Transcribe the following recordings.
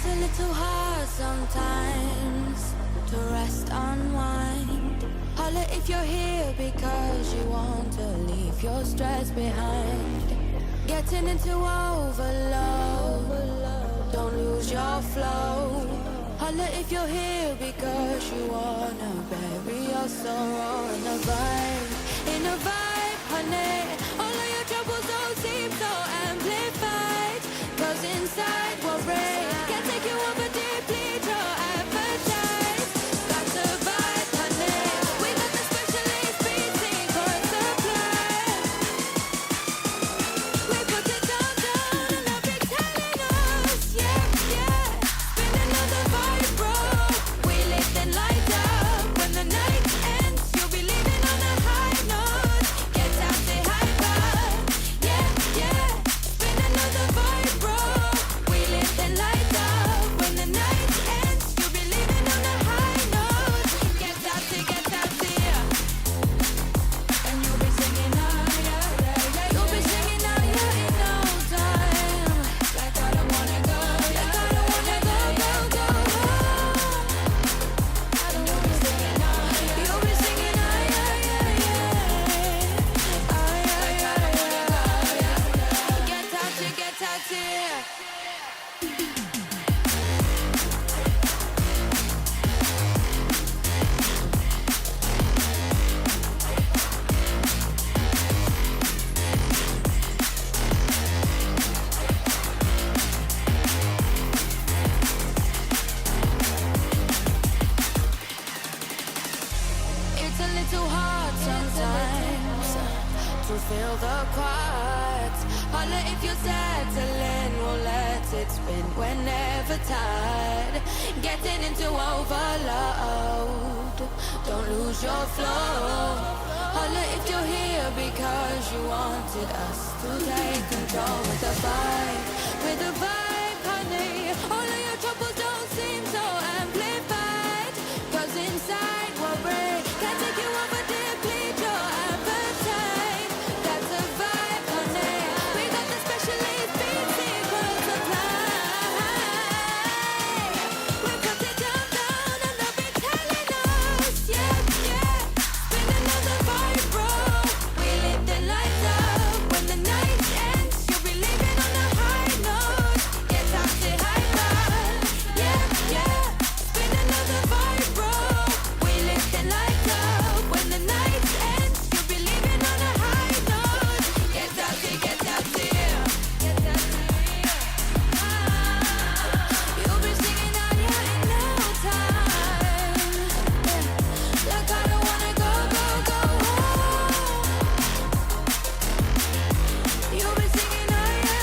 It's a little hard sometimes to rest, unwind. Holler if you're here because you want to leave your stress behind. Getting into overload, don't lose your flow. Holler if you're here because you wanna bury your sorrow in a vibe, honey. All of your troubles don't seem so amplified, 'cause inside we're brave, can't take you over deeply, your appetite. Got to vibe, honey. We got the specialist beating for supply. We put it down, and they'll be telling us, yeah. Spin another vibe, bro. We lift and light up. When the night ends, you'll be leaving on a high note. Get out, say hyper, yeah. Spin another vibe, bro. We lift and light up. When the night ends, you'll be leaving on a high note. Get out, yeah. And you'll be singing, oh yeah. You'll be singing, oh yeah, in no time. Like I don't wanna go, like I don't wanna go home. And you'll be singing, oh yeah. You'll be singing, oh yeah. Oh yeah. Get out, yeah. It's a little hard sometimes to feel the quiet. Holler if you're settling, we'll let it spin whenever tired. Getting into overload, don't lose your flow. Holler if you're here because you wanted us to take control with the vibe, honey. All of your troubles don't seem so amplified, 'cause inside we're brave, can't take you over deeply, your appetite. That's a vibe, honey. We got the specialist beating for supply. We put it down, and they'll be telling us, yeah. Spin another vibe, bro. We lift and light up. When the night ends, you'll be leaving on a high note. Get out, say hyper, yeah. Spin another vibe, bro. We lift and light up. When the night ends, you'll be leaving on a high note. Get out, yeah. You'll be singing out, yeah, in no time. Like I don't wanna go home. You'll be singing, oh yeah.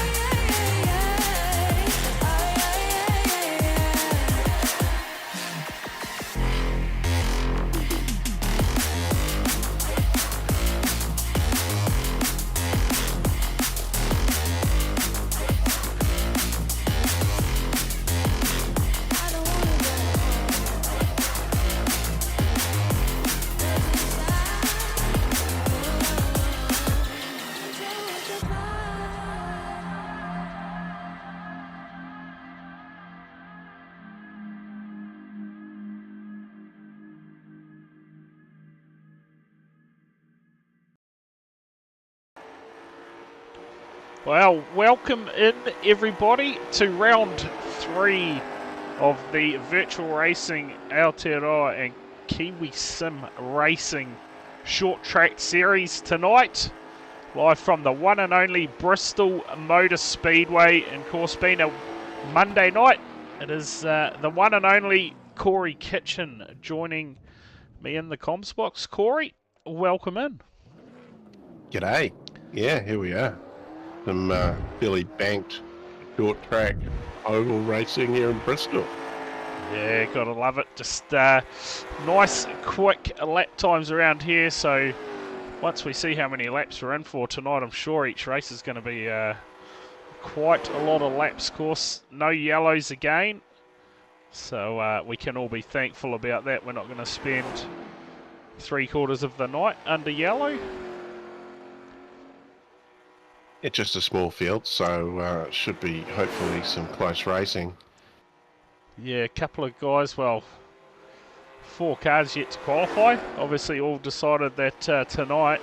I don't wanna go. Well, welcome in everybody to round 3 of the Virtual Racing Aotearoa and Kiwi Sim Racing Short Track Series tonight. Live from the one and only Bristol Motor Speedway, and of course being a Monday night, it is the one and only Corey Kitchen joining me in the comms box. Corey, welcome in. G'day. Yeah, here we are. Some fairly banked short track oval racing here in Bristol. Yeah, gotta love it. Just nice, quick lap times around here. So once we see how many laps we're in for tonight, I'm sure each race is going to be quite a lot of laps. Of course, no yellows again. So we can all be thankful about that. We're not going to spend 3/4 of the night under yellow. It's just a small field, so should be hopefully some close racing. Yeah, a couple of guys, well, 4 cars yet to qualify. Obviously all decided that tonight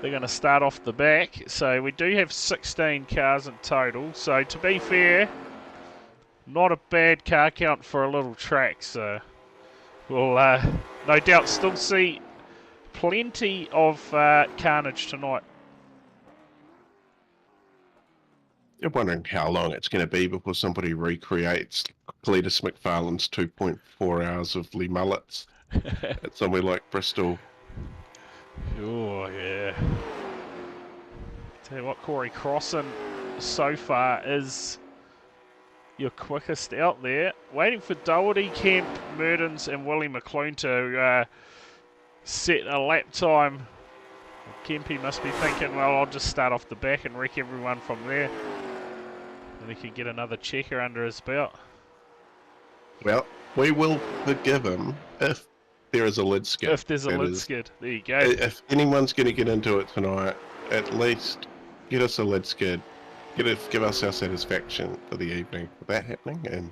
they're going to start off the back. So we do have 16 cars in total. So to be fair, not a bad car count for a little track. So we'll no doubt still see plenty of carnage tonight. I'm wondering how long it's going to be before somebody recreates Cletus McFarlane's 2.4 hours of Lee Mullets at somewhere like Bristol. Oh, yeah. Tell you what, Corey Crossan so far is your quickest out there. Waiting for Doherty, Kemp, Mertens and Willie McClune to set a lap time. Kempy must be thinking, well, I'll just start off the back and wreck everyone from there. And he can get another checker under his belt. Well, we will forgive him if there is a lid skid. If there's a lid skid, there you go. If anyone's going to get into it tonight, at least get us a lid skid. Give us our satisfaction for the evening for that happening, and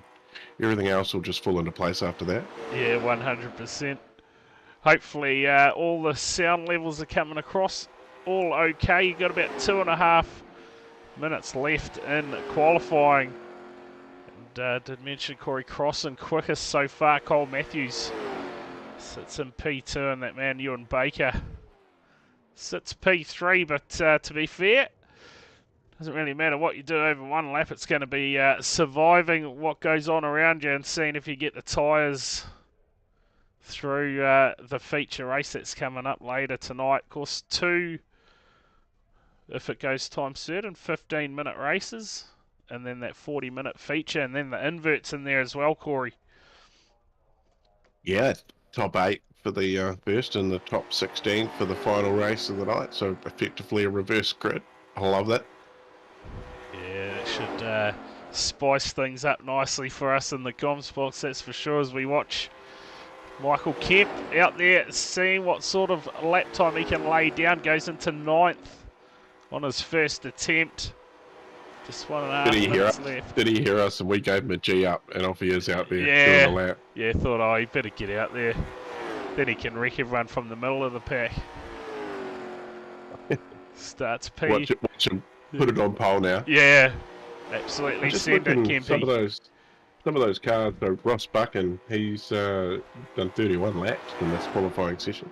everything else will just fall into place after that. Yeah, 100%. Hopefully all the sound levels are coming across all okay. You've got about 2.5 minutes left in qualifying. And did mention Corey Crossan quickest so far. Cole Matthews sits in P2 and that man Ewan Baker sits P3, but to be fair, doesn't really matter what you do over one lap. It's going to be surviving what goes on around you and seeing if you get the tyres through the feature race that's coming up later tonight. Of course, 2, if it goes time certain, 15-minute races, and then that 40-minute feature, and then the inverts in there as well, Corey. Yeah, top 8 for the first and the top 16 for the final race of the night. So effectively a reverse grid. I love that. Yeah, it should spice things up nicely for us in the comms box, that's for sure, as we watch Michael Kemp out there seeing what sort of lap time he can lay down. Goes into 9th on his first attempt. Just 1.5 minutes left. Did he hear us and we gave him a G up and off he is out there doing a lap? Yeah, thought, oh, he better get out there. Then he can wreck everyone from the middle of the pack. Starts P. Watch him put it on pole now. Yeah, absolutely. Send it, Kempy. Some of those cars, so Ross Buchan, he's done 31 laps in this qualifying session.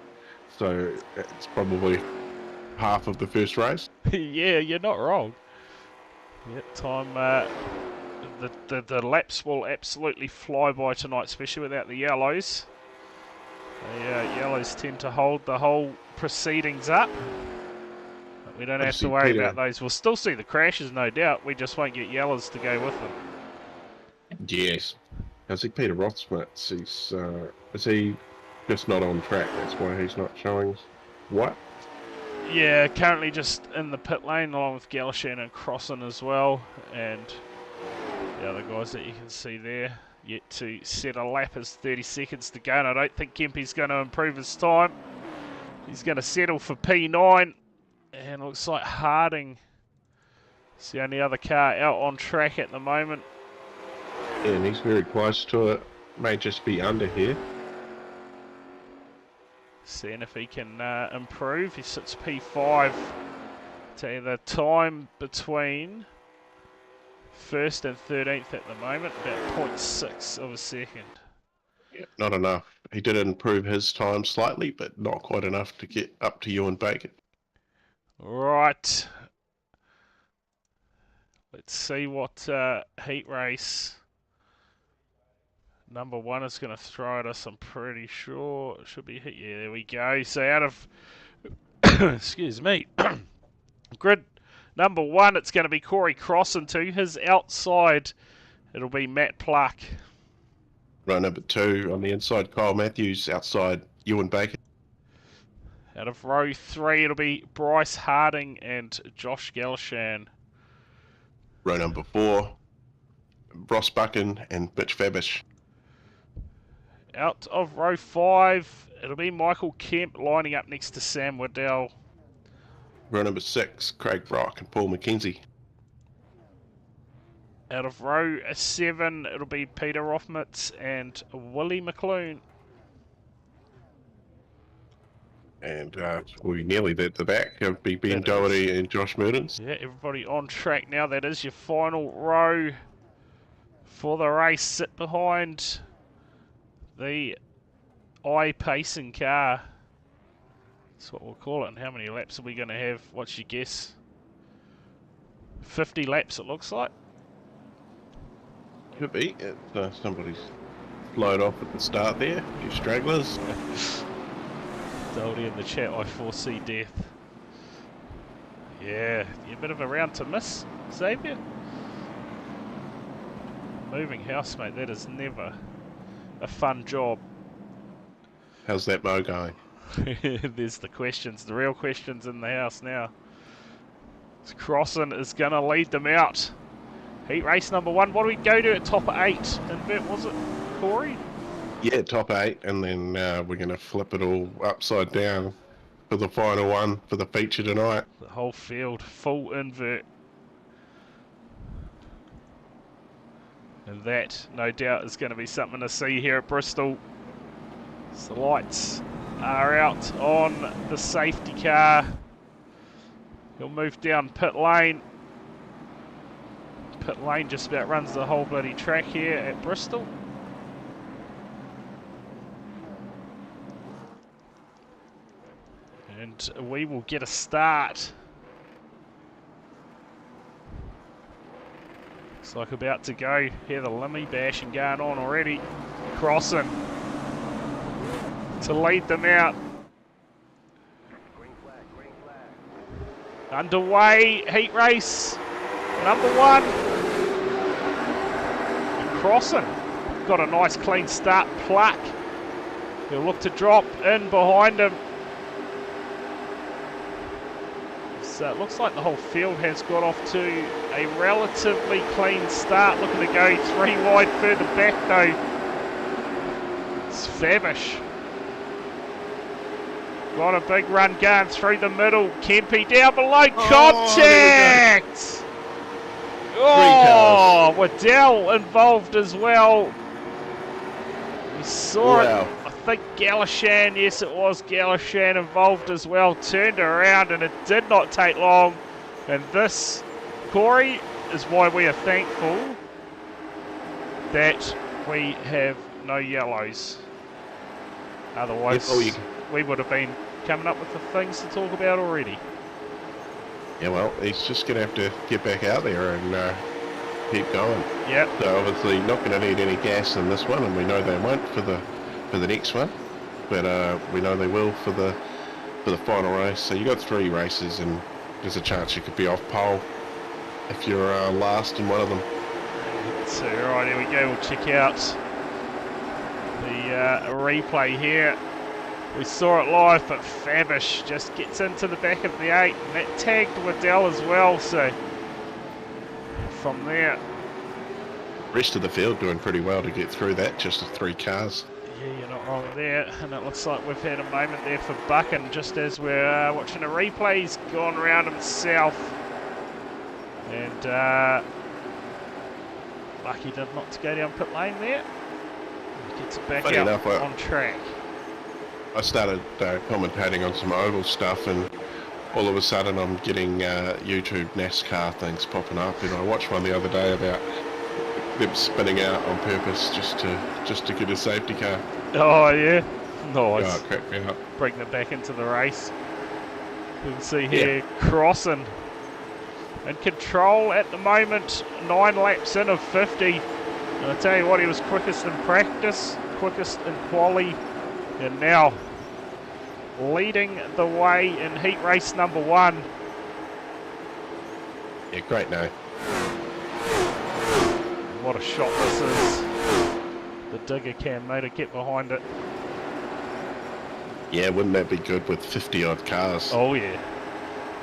So it's probably half of the first race. Yeah, you're not wrong. Yep, time. The laps will absolutely fly by tonight, especially without the yellows. The yellows tend to hold the whole proceedings up. But we don't have to worry about those. We'll still see the crashes, no doubt. We just won't get yellows to go with them. Yes. I see Peter Rothsmith, is he just not on track? That's why he's not showing what? Yeah, currently just in the pit lane along with Galashan and Crossan as well. And the other guys that you can see there yet to set a lap as 30 seconds to go. And I don't think Kempy's going to improve his time. He's going to settle for P9. And it looks like Harding is the only other car out on track at the moment. Yeah, and he's very close to it. May just be under here. Seeing if he can improve. He sits P5. Tell you the time between first and 13th at the moment, about 0.6 of a second. Yeah, not enough. He did improve his time slightly, but not quite enough to get up to Ewan Baker. Right. Let's see what heat race number 1 is going to throw at us. I'm pretty sure it should be hit. Yeah, there we go. So out of, excuse me, grid number 1, it's going to be Corey Crossan. To his outside, it'll be Matt Pluck. Row number 2 on the inside, Kyle Matthews. Outside, Ewan Baker. Out of row 3, it'll be Bryce Harding and Josh Galashan. Row number 4, Ross Buchan and Mitch Fabish. Out of row 5, it'll be Michael Kemp lining up next to Sam Waddell. Row number 6, Craig Brock and Paul McKenzie. Out of row 7, it'll be Peter Rothmitz and Willie McClune. And we nearly at the back of Ben That Doherty and Josh Murdens. Yeah, everybody on track now. That is your final row for the race. Sit behind the I-pacing car. That's what we'll call it. And how many laps are we going to have? What's your guess? 50 laps it looks like. Could be. Somebody's blown off at the start there. You stragglers. Doherty in the chat, I foresee death. Yeah, you're a bit of a round to miss, Xavier. Moving house, mate, that is never a fun job. How's that mo going? There's the questions, the real questions in the house now. Crossan is going to lead them out. Heat race number 1, what do we go to at top 8? Invert, was it, Corey? Yeah, top 8, and then we're going to flip it all upside down for the final one for the feature tonight. The whole field, full invert. And that, no doubt, is going to be something to see here at Bristol. So the lights are out on the safety car. He'll move down pit lane. Pit lane just about runs the whole bloody track here at Bristol. And we will get a start. Looks like about to go. Hear the Limmy bashing going on already. Crossan to lead them out. Underway, heat race number 1. And Crossan got a nice clean start. Pluck. He'll look to drop in behind him. So it looks like the whole field has got off to a relatively clean start. Looking to go 3 wide further back though. It's Favish. Got a big run going through the middle. Kempy down below. Contact! Oh, Waddell involved as well. We saw it. I think Galashan, yes it was Galashan involved as well. Turned around and it did not take long. And this, Corey, is why we are thankful that we have no yellows. Otherwise, we would have been coming up with the things to talk about already. Yeah, well, he's just going to have to get back out there and keep going. Yep. So obviously not going to need any gas in this one, and we know they won't for the next one, but we know they will for the final race. So you got 3 races, and there's a chance you could be off pole if you're last in one of them. So right, here we go. We'll check out the replay here. We saw it live, but Favish just gets into the back of the 8, and that tagged Waddell as well. So from there, rest of the field doing pretty well to get through that, just the 3 cars. yeah, you're not wrong there. And it looks like we've had a moment there for Buchan just as we're watching a replay. He's gone around himself, and lucky did not to go down pit lane there. He gets it back out on track. I started commentating on some oval stuff, and all of a sudden I'm getting YouTube NASCAR things popping up. And I watched one the other day about them spinning out on purpose just to get a safety car. Oh yeah, nice. Oh, it cracked me up. Bring them back into the race. You can see here, Crossan in control at the moment. 9 laps in of 50. And I tell you what, he was quickest in practice, quickest in quali. And now leading the way in heat race number 1. Yeah, great no. What a shot this is. The digger cam motor, get behind it. Yeah, wouldn't that be good with 50 odd cars? Oh yeah.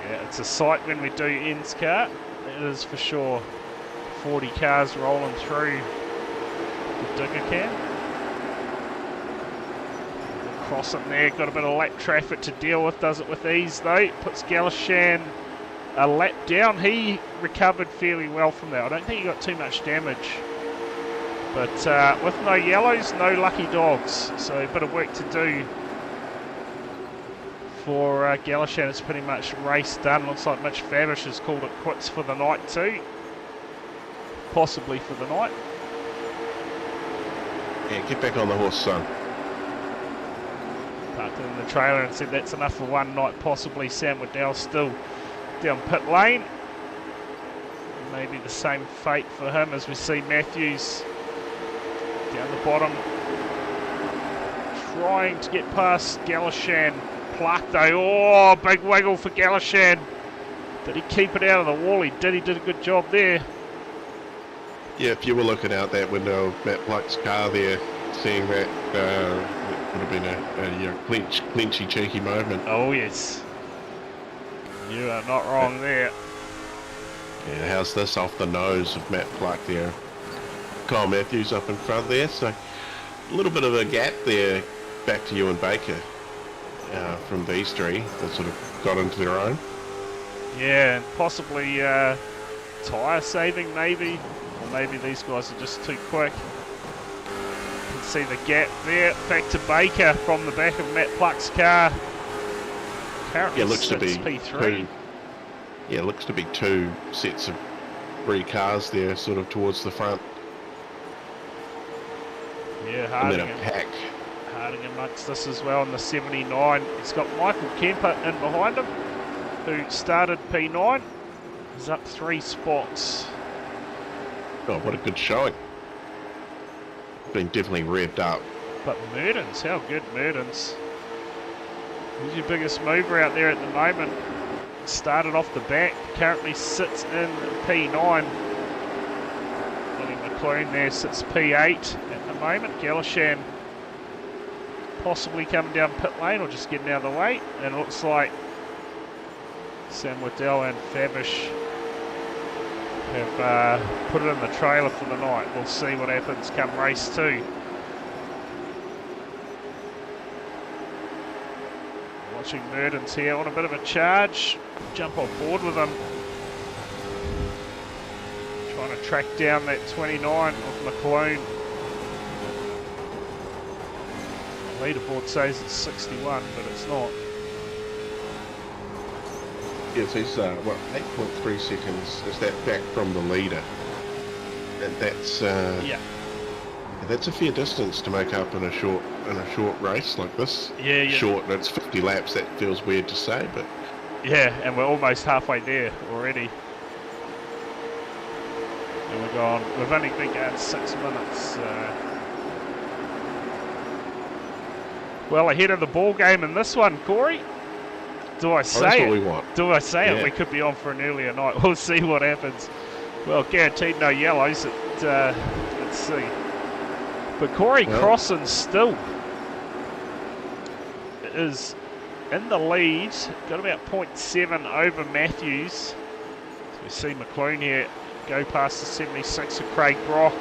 Yeah, it's a sight when we do ends car. It is for sure. 40 cars rolling through the digger cam. Crossan there, got a bit of lap traffic to deal with, does it with ease though. Puts Galashan a lap down. He recovered fairly well from that. I don't think he got too much damage. But with no yellows, no lucky dogs. So a bit of work to do for Galashan. It's pretty much race done. Looks like Mitch Favish has called it quits for the night too. Possibly for the night. Yeah, get back on the horse, son. Parked in the trailer and said that's enough for one night. Possibly Sam Waddell still down pit lane. Maybe the same fate for him as we see Matthews down the bottom, trying to get past Galashan. Pluck though. Oh, big wiggle for Galashan. Did he keep it out of the wall? He did. He did a good job there. Yeah, if you were looking out that window of Matt Pluck's car there, seeing that, it would have been a clinchy, cheeky moment. Oh yes, you are not wrong there. Yeah, how's this off the nose of Matt Pluck there? Kyle Matthews up in front there, so a little bit of a gap there back to Ewan Baker from these three that sort of got into their own. Yeah, and possibly tyre saving maybe, or maybe these guys are just too quick. You can see the gap there, back to Baker from the back of Matt Pluck's car. Currently Yeah, looks to be P3. Yeah, looks to be two sets of three cars there, sort of towards the front. Yeah, And then a pack. Harding amongst this as well in the 79. He's got Michael Kemper in behind him, who started P9. He's up 3 spots. Oh, what a good showing. Been definitely revved up. But Merdens, how good Merdens. He's your biggest mover out there at the moment. Started off the back, currently sits in P9. Willie McLean there sits P8 at the moment. Galashan possibly coming down pit lane or just getting out of the way. And it looks like Sam Waddell and Favish have put it in the trailer for the night. We'll see what happens come race 2. Watching Merdens here on a bit of a charge. Jump on board with him. Trying to track down that 29 of McLean. Leaderboard says it's 61, but it's not. Yes, he's 8.3 seconds. Is that back from the leader? And that's Yeah. that's a fair distance to make up in a short race like this. Yeah. Short, and it's 50 laps. That feels weird to say, but Yeah, and we're almost halfway there already. And we're gone. We've only been going 6 minutes. Well, ahead of the ball game in this one, Corey. Do I say that's it? what we want. Do I say Yeah. it? We could be on for an earlier night. We'll see what happens. Well, guaranteed no yellows. Let's see. But Corey Crossan still is in the lead. Got about 0.7 over Matthews. So we see McLean here go past the 76 of Craig Brock.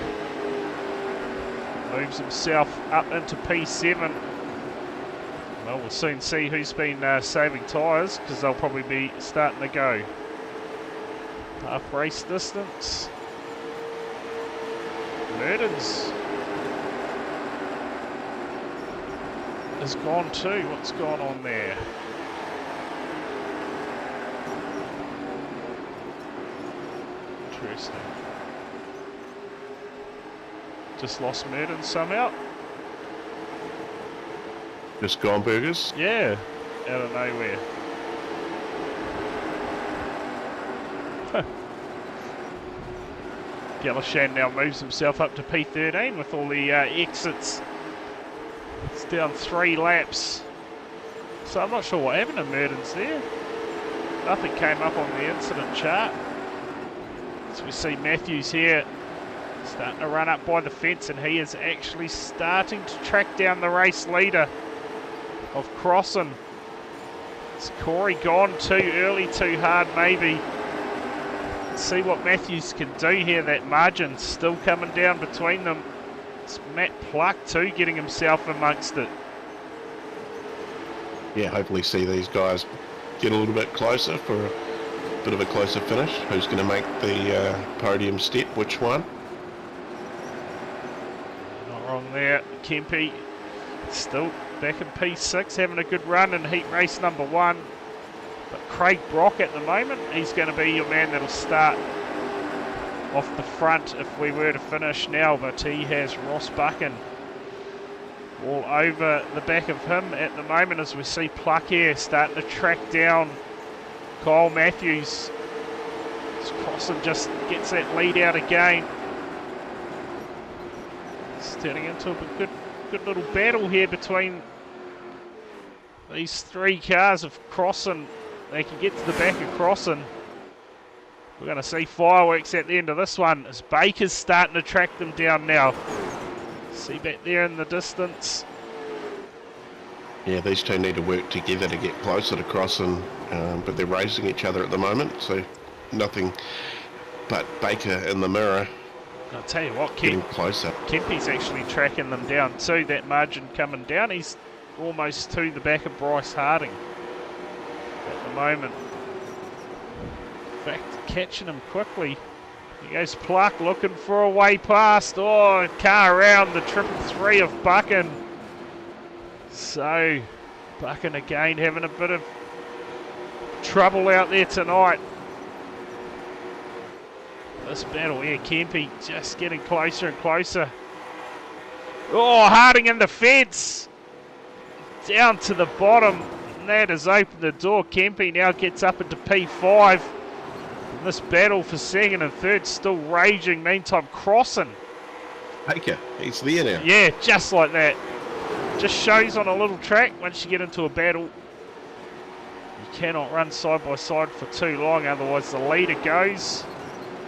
Moves himself up into P7. Well, we'll soon see who's been saving tyres, because they'll probably be starting to go. Half race distance. Merdens is gone too. What's gone on there? Interesting. Just lost Merdens somehow. just gone burgers. Yeah, out of nowhere. Galashan now moves himself up to P13 with all the exits. It's down 3 laps. So I'm not sure what happened to Merdens there. Nothing came up on the incident chart. So we see Matthews here starting to run up by the fence, and he is actually starting to track down the race leader of Crossan. Is Corey gone too early, too hard maybe? Let's see what Matthews can do here. That margin still coming down between them. It's Matt Pluck too getting himself amongst it. Yeah, hopefully see these guys get a little bit closer for bit of a closer finish. Who's going to make the podium step? Which one? Not wrong there. Kempe still back in P6, having a good run in heat race number 1. But Craig Brock at the moment, he's going to be your man that'll start off the front if we were to finish now. But he has Ross Buchan all over the back of him at the moment, as we see Pluck here starting to track down Kyle Matthews. Crossan just gets that lead out again. It's turning into a good little battle here between these 3 cars. Of Crossan, they can get to the back of Crossan. We're going to see fireworks at the end of this one as Baker's starting to track them down now. See back there in the distance. Yeah, these two need to work together to get closer to Crossan, but they're racing each other at the moment, so nothing but Baker in the mirror. I'll tell you what, getting closer. Kempe's actually tracking them down too. That margin coming down. He's almost to the back of Bryce Harding at the moment. In fact, catching him quickly. Here goes Pluck looking for a way past. Oh, car around the 333 of Buchan. So, Buchan again having a bit of trouble out there tonight. This battle here, Kempe just getting closer and closer. Oh, Harding in the fence. Down to the bottom. And that has opened the door. Kempe now gets up into P5. And this battle for second and third still raging. Meantime, Crossan. Baker, he's there now. Yeah, just like that. Just shows on a little track, once you get into a battle, you cannot run side by side for too long, otherwise the leader goes.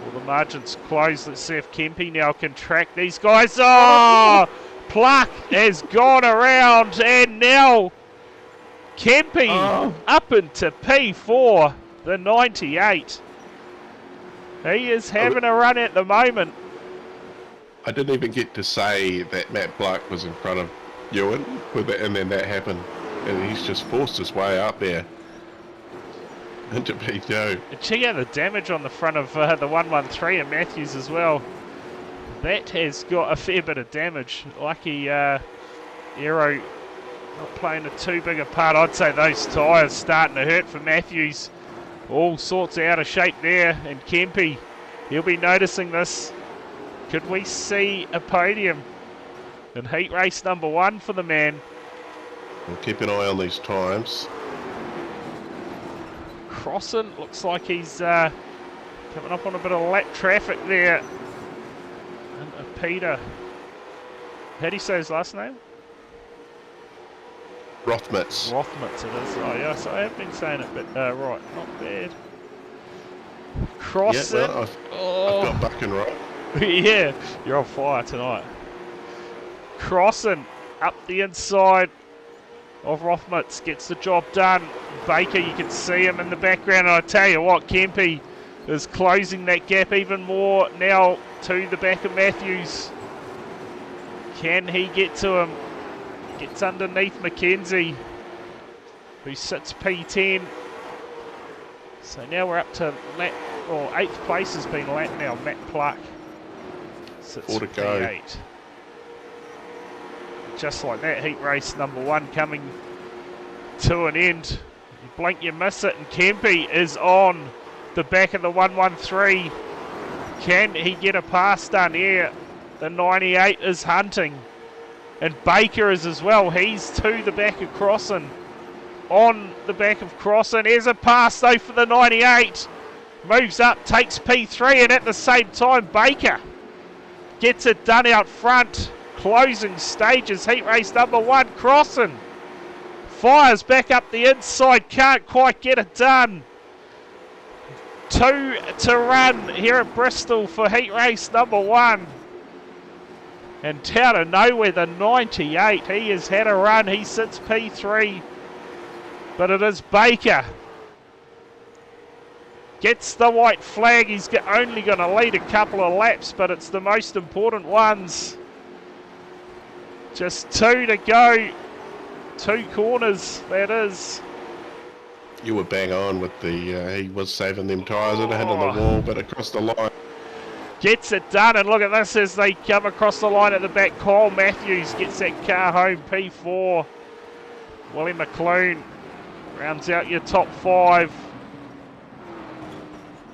Well, the margin's closed. Let's see if Kempe now can track these guys. Oh! Pluck has gone around, and now Kempe up into P4, the 98. He is having a run at the moment. I didn't even get to say that Matt Pluck was in front of Ewan, and then that happened, and he's just forced his way up there into P2. Check out the damage on the front of the 113 and Matthews as well. That has got a fair bit of damage. Lucky Aero not playing a too big a part. I'd say those tyres starting to hurt for Matthews. All sorts of out of shape there, and Kempe, he'll be noticing this. Could we see a podium in heat race number 1 for the man? We'll keep an eye on these times. Crossan looks like he's coming up on a bit of lap traffic there. And Peter, how do you say his last name? Rothmitz. Rothmitz it is. Oh yes, I have been saying it, but right, not bad. Crossan. Yeah, well, I've got Buchan right. Yeah, you're on fire tonight. Crossan up the inside of Rothmitz, gets the job done. Baker, you can see him in the background, and I tell you what, Kempe is closing that gap even more now to the back of Matthews. Can he get to him? Gets underneath McKenzie, who sits P10. So now we're up to lap, or 8th place has been lapped now. Matt Pluck sits 4 to go. P8. Just like that, heat race number 1 coming to an end. You blink, you miss it, and Kempe is on the back of the 113. Can he get a pass done here? The 98 is hunting. And Baker is as well. He's to the back of Crossan. On the back of Crossan. Here's a pass though for the 98. Moves up, takes P3, and at the same time, Baker gets it done out front. Closing stages, heat race number 1, Crossan. Fires back up the inside, can't quite get it done. 2 to run here at Bristol for heat race number 1. And out of nowhere, the 98, he has had a run, he sits P3. But it is Baker. Gets the white flag, he's only going to lead a couple of laps, but it's the most important ones. Just 2 to go. 2 corners, that is. You were bang on with the, he was saving them tyres that are hitting the wall, but across the line. Gets it done, and look at this as they come across the line at the back. Kyle Matthews gets that car home, P4. Willie McClune rounds out your top 5.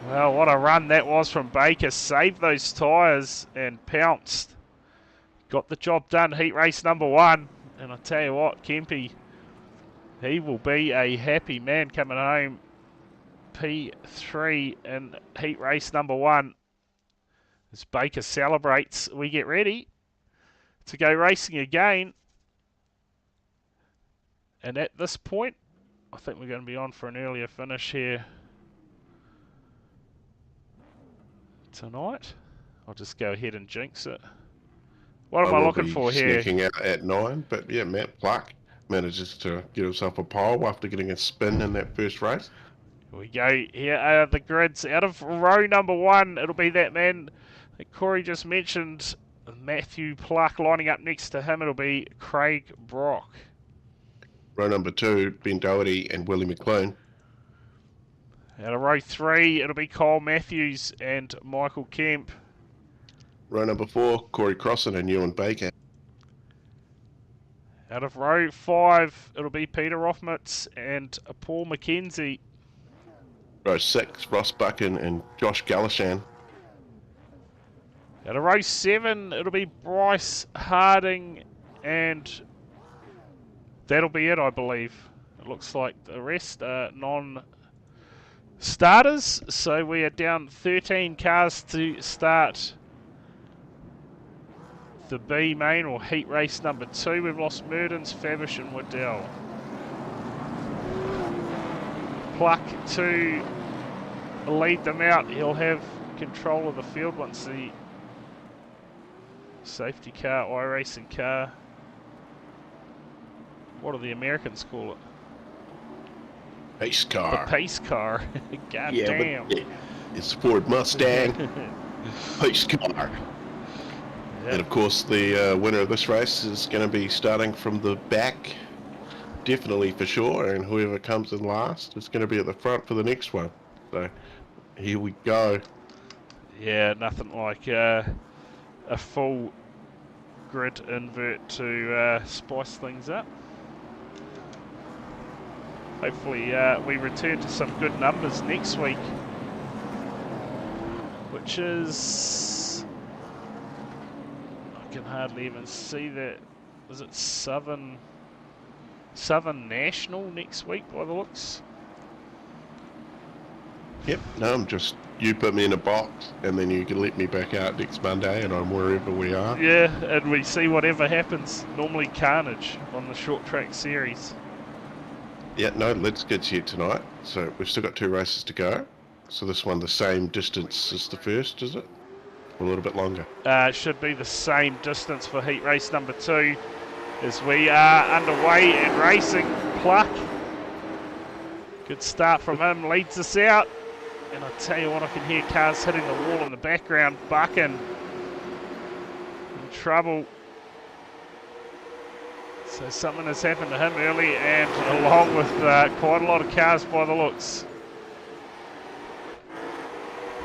Well, what a run that was from Baker. Saved those tyres and pounced. Got the job done, heat race number 1. And I tell you what, Kempy, he will be a happy man coming home. P3 in heat race number 1. As Baker celebrates, we get ready to go racing again. And at this point, I think we're going to be on for an earlier finish here tonight. I'll just go ahead and jinx it. What am I looking for here? Sneaking out at 9, but yeah, Matt Pluck manages to get himself a pole after getting a spin in that first race. Here we go. Here are the grids. Out of row number 1, it'll be that man that Corey just mentioned, Matthew Pluck. Lining up next to him, it'll be Craig Brock. Row number 2, Ben Doherty and Willie McClune. Out of row 3, it'll be Kyle Matthews and Michael Kemp. Row number 4, Corey Crossan and Ewan Baker. Out of row 5, it'll be Peter Rothmitz and Paul McKenzie. Row 6, Ross Buchan and Josh Galashan. Out of row 7, it'll be Bryce Harding, and that'll be it, I believe. It looks like the rest are non-starters, so we are down 13 cars to start the B main or heat race number 2. We've lost Merdens, Fabish and Waddell. Pluck to lead them out. He'll have control of the field once the safety car, iRacing car, what do the Americans call it? Pace car. The pace car. God yeah, damn. But it's Ford Mustang. Pace car. Yep. And of course the winner of this race is going to be starting from the back, definitely for sure, and whoever comes in last is going to be at the front for the next one. So here we go. Yeah, nothing like a full grid invert to spice things up. Hopefully we return to some good numbers next week, which is, I can hardly even see that. Is it Southern National next week by the looks? Yep, no, I'm just, you put me in a box and then you can let me back out next Monday and I'm wherever we are. Yeah, and we see whatever happens. Normally carnage on the short track series. Yeah, no, let's get to it tonight. So we've still got 2 races to go. So this one the same distance as the first, is it? A little bit longer. It should be the same distance for heat race number 2 as we are underway and racing. Pluck. Good start from him, leads us out. And I tell you what, I can hear cars hitting the wall in the background. Buchan in trouble. So something has happened to him early, and along with quite a lot of cars by the looks.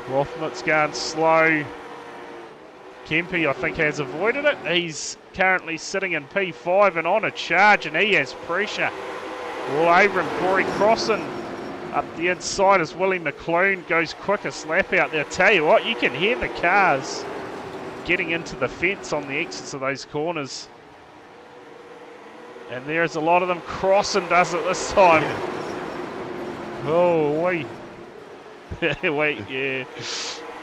Rothmit's going slow. Kempy, I think, has avoided it. He's currently sitting in P5 and on a charge, and he has pressure all over him. Corey Crossan up the inside as Willie McClune goes quickest lap out there. Tell you what, you can hear the cars getting into the fence on the exits of those corners. And there's a lot of them. Crossan does it this time. Oh, wait. Wait, yeah.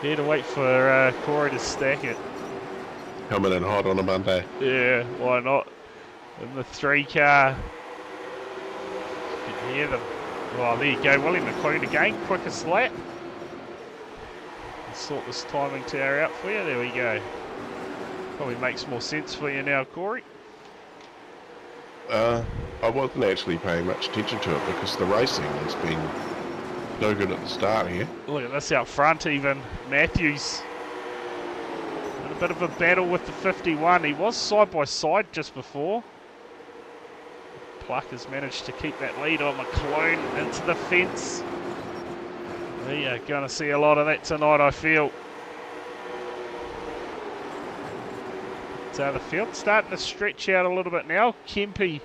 Here to wait for Corey to stack it. Coming in hot on a Monday. Yeah, why not? In the 3 car. You can hear them. Well, there you go. Willie McClune again. Quickest lap. Let's sort this timing tower out for you. There we go. Probably makes more sense for you now, Corey. I wasn't actually paying much attention to it because the racing has been no good at the start here. Look at this out front even. Matthews in a bit of a battle with the 51. He was side by side just before. Pluck has managed to keep that lead on McLean into the fence. We are going to see a lot of that tonight, I feel. So the field's starting to stretch out a little bit now. Kempe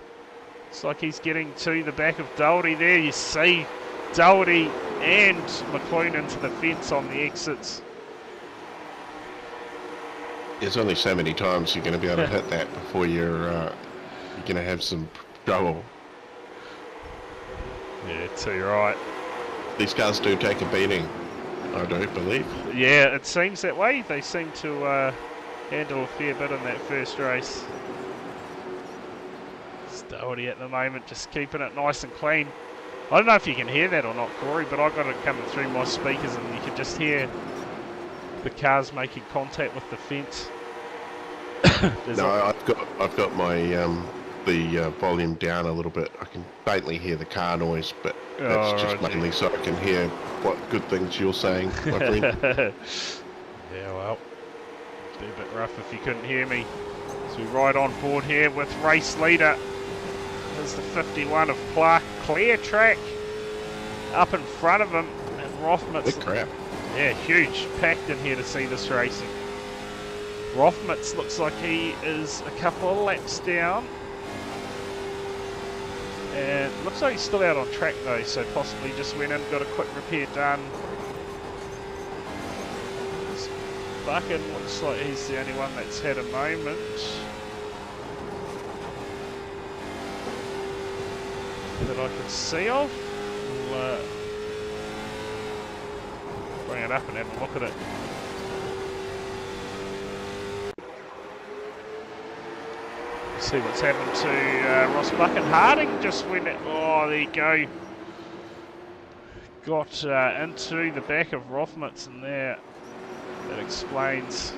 looks like he's getting to the back of Doherty there. You see Doherty and McLean into the fence on the exits. There's only so many times you're going to be able to hit that before you're going to have some trouble. Yeah, too right. These cars do take a beating, I do believe. Yeah, it seems that way. They seem to handle a fair bit in that first race. Doherty at the moment just keeping it nice and clean. I don't know if you can hear that or not, Corey, but I got it coming through my speakers and you can just hear the cars making contact with the fence. No, I've got my the volume down a little bit. I can faintly hear the car noise, but that's just mainly so I can hear what good things you're saying, my friend. Yeah, well, it'd be a bit rough if you couldn't hear me. So we ride on board here with race leader. There's the 51 of Clark. Clear track up in front of him, and Rothmans. Big crap. Yeah, huge. Packed in here to see this racing. Rothmans looks like he is a couple of laps down. And looks like he's still out on track though, so possibly just went in, got a quick repair done. Buchan looks like he's the only one that's had a moment. That I can see of. We'll bring it up and have a look at it. See what's happened to Ross Buchan. Harding just went it. Oh, there you go. Got into the back of Rothmans, and there that explains.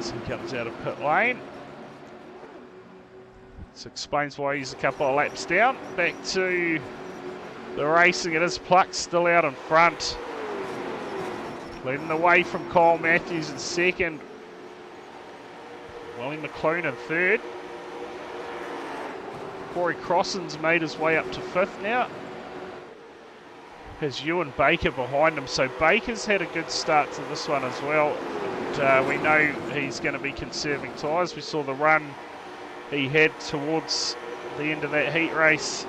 So he comes out of pit lane. This explains why he's a couple of laps down. Back to the racing. It is Pluck still out in front. Leading the way from Kyle Matthews in second. Willie McLean in third. Corey Crossan's made his way up to fifth now. Has Ewan Baker behind him. So Baker's had a good start to this one as well. And, we know he's going to be conserving tyres. We saw the run he had towards the end of that heat race.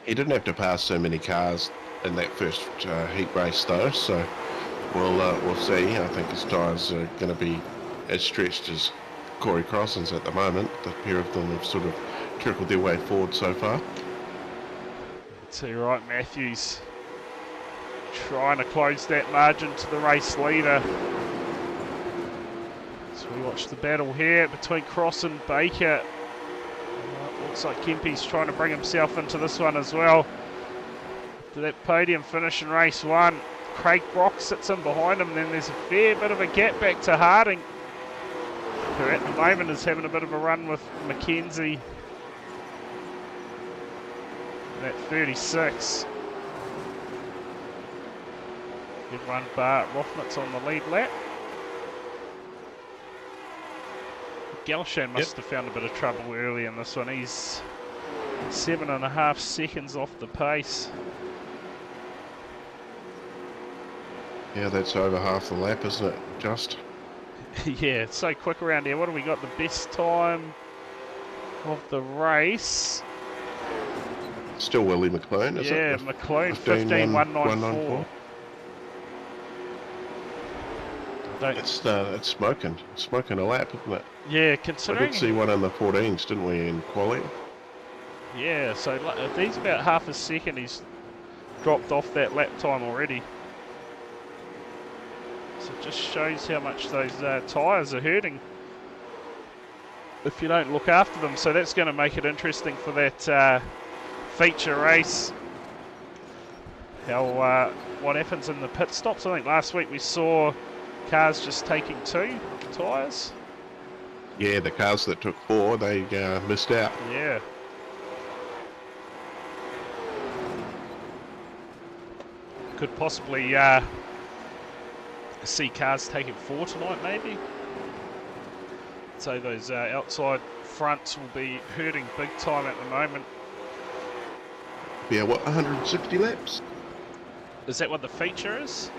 He didn't have to pass so many cars in that first heat race though, so we'll see. I think his tyres are going to be as stretched as Corey Crossan's at the moment. The pair of them have sort of trickled their way forward so far. That's right, Matthews trying to close that margin to the race leader. So we watch the battle here between Cross and Baker. Looks like Kempe's trying to bring himself into this one as well. To that podium finish in race one. Craig Brock sits in behind him, then there's a fair bit of a gap back to Harding, who at the moment is having a bit of a run with Mackenzie at 36. Good run bar Rothmans on the lead lap. Galshan must have found a bit of trouble early in this one. He's 7.5 seconds off the pace. Yeah, that's over half the lap, isn't it? Just. Yeah, it's so quick around here. What have we got? The best time of the race. Still Willie McLean, is it? Yeah, McLean, 15.194. It's smoking a lap, isn't it? Yeah, I considering... did see one in the 14s, didn't we, in quali? Yeah, so if he's about half a second, he's dropped off that lap time already. So it just shows how much those tyres are hurting if you don't look after them. So that's going to make it interesting for that feature race. How what happens in the pit stops? I think last week we saw cars just taking 2 tyres. Yeah, the cars that took 4, they missed out. Yeah. Could possibly see cars taking 4 tonight, maybe. So those outside fronts will be hurting big time at the moment. Yeah, what, 160 laps? Is that what the feature is?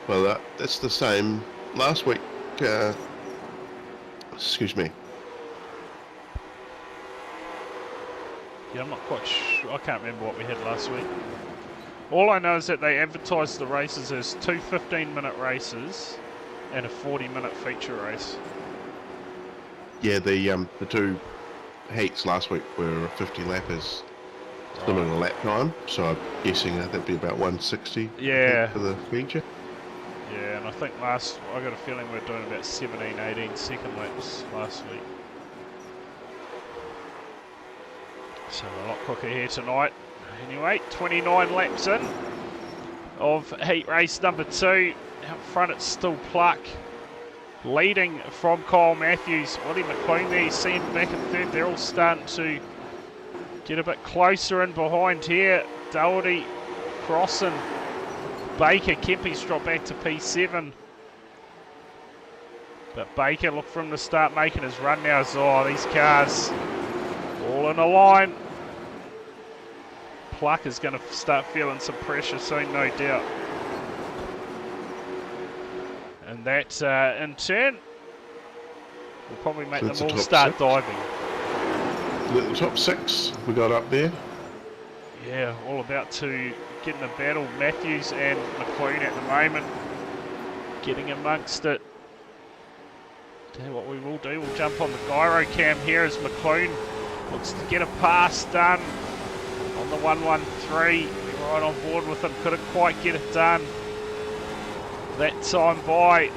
Well, that's the same. Last week, excuse me. Yeah, I'm not quite sure. I can't remember what we had last week. All I know is that they advertised the races as 2 15-minute races and a 40-minute feature race. Yeah, the two heats last week were 50 lappers, similar lap time. So I'm guessing that'd be about 160. Yeah. For the feature. Yeah, and I think I got a feeling we're doing about 17, 18 second laps last week. So a lot quicker here tonight. Anyway, 29 laps in of heat race number 2. Out front it's still Pluck, leading from Kyle Matthews. Willie McLean there, you see him back in third. They're all starting to get a bit closer in behind here. Doherty, Crossan, Baker. Kempy's dropped back to P7. But Baker, look from the start, making his run now. Oh, these cars all in a line. Pluck is going to start feeling some pressure soon, no doubt. And that, in turn, will probably make them all start diving. The top 6 we got up there. Yeah, all about to get in a battle. Matthews and McLean at the moment, getting amongst it. Tell you what we will do, we'll jump on the gyro cam here as McLean looks to get a pass done on the 113. We're right on board with him, couldn't quite get it done that time by.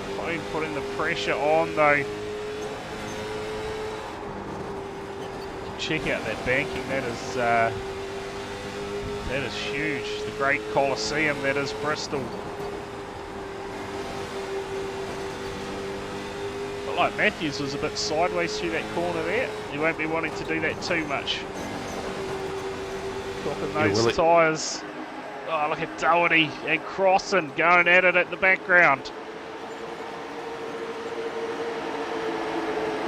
McLean putting the pressure on though. Check out that banking, that is huge. The great Coliseum that is Bristol. But like Matthews was a bit sideways through that corner there. He won't be wanting to do that too much. Clocking those tyres. Oh, look at Doherty and Crossan going at it at the background.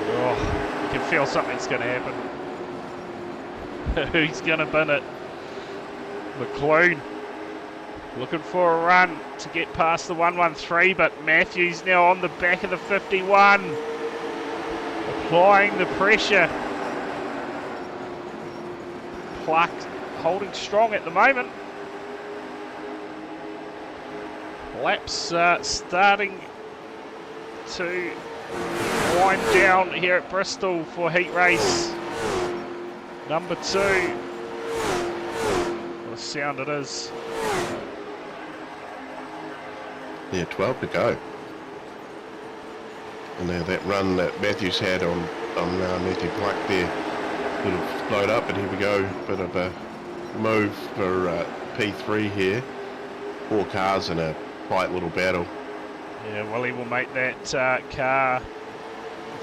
Oh, you can feel something's going to happen. Who's going to bin it? McLean looking for a run to get past the 113, but Matthews now on the back of the 51, applying the pressure. Pluck holding strong at the moment. Laps starting to wind down here at Bristol for heat race number 2. What a sound it is. Yeah, 12 to go. And now that run that Matthews had on Matthew Pluck there, it'll load up, and here we go. Bit of a move for P3 here. 4 cars in a tight little battle. Yeah, Willie will make that car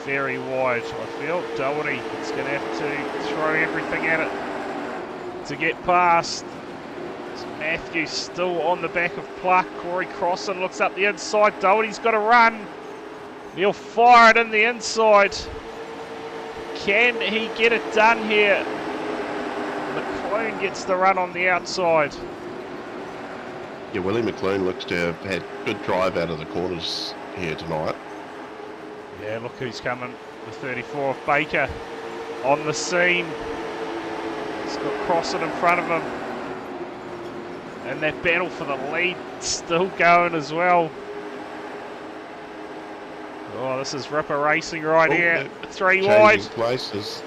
very wide, I feel. Doherty is going to have to throw everything at it to get past. Matthews still on the back of Pluck. Corey Crossan looks up the inside. Doherty's got to run. He'll fire it in the inside. Can he get it done here? McLean gets the run on the outside. Yeah, Willie McLean looks to have had good drive out of the corners here tonight. Yeah, look who's coming. The 34 of Baker on the scene. He's got Crossan in front of him. And that battle for the lead still going as well. Oh, this is Ripper racing right here. 3 wide. Places.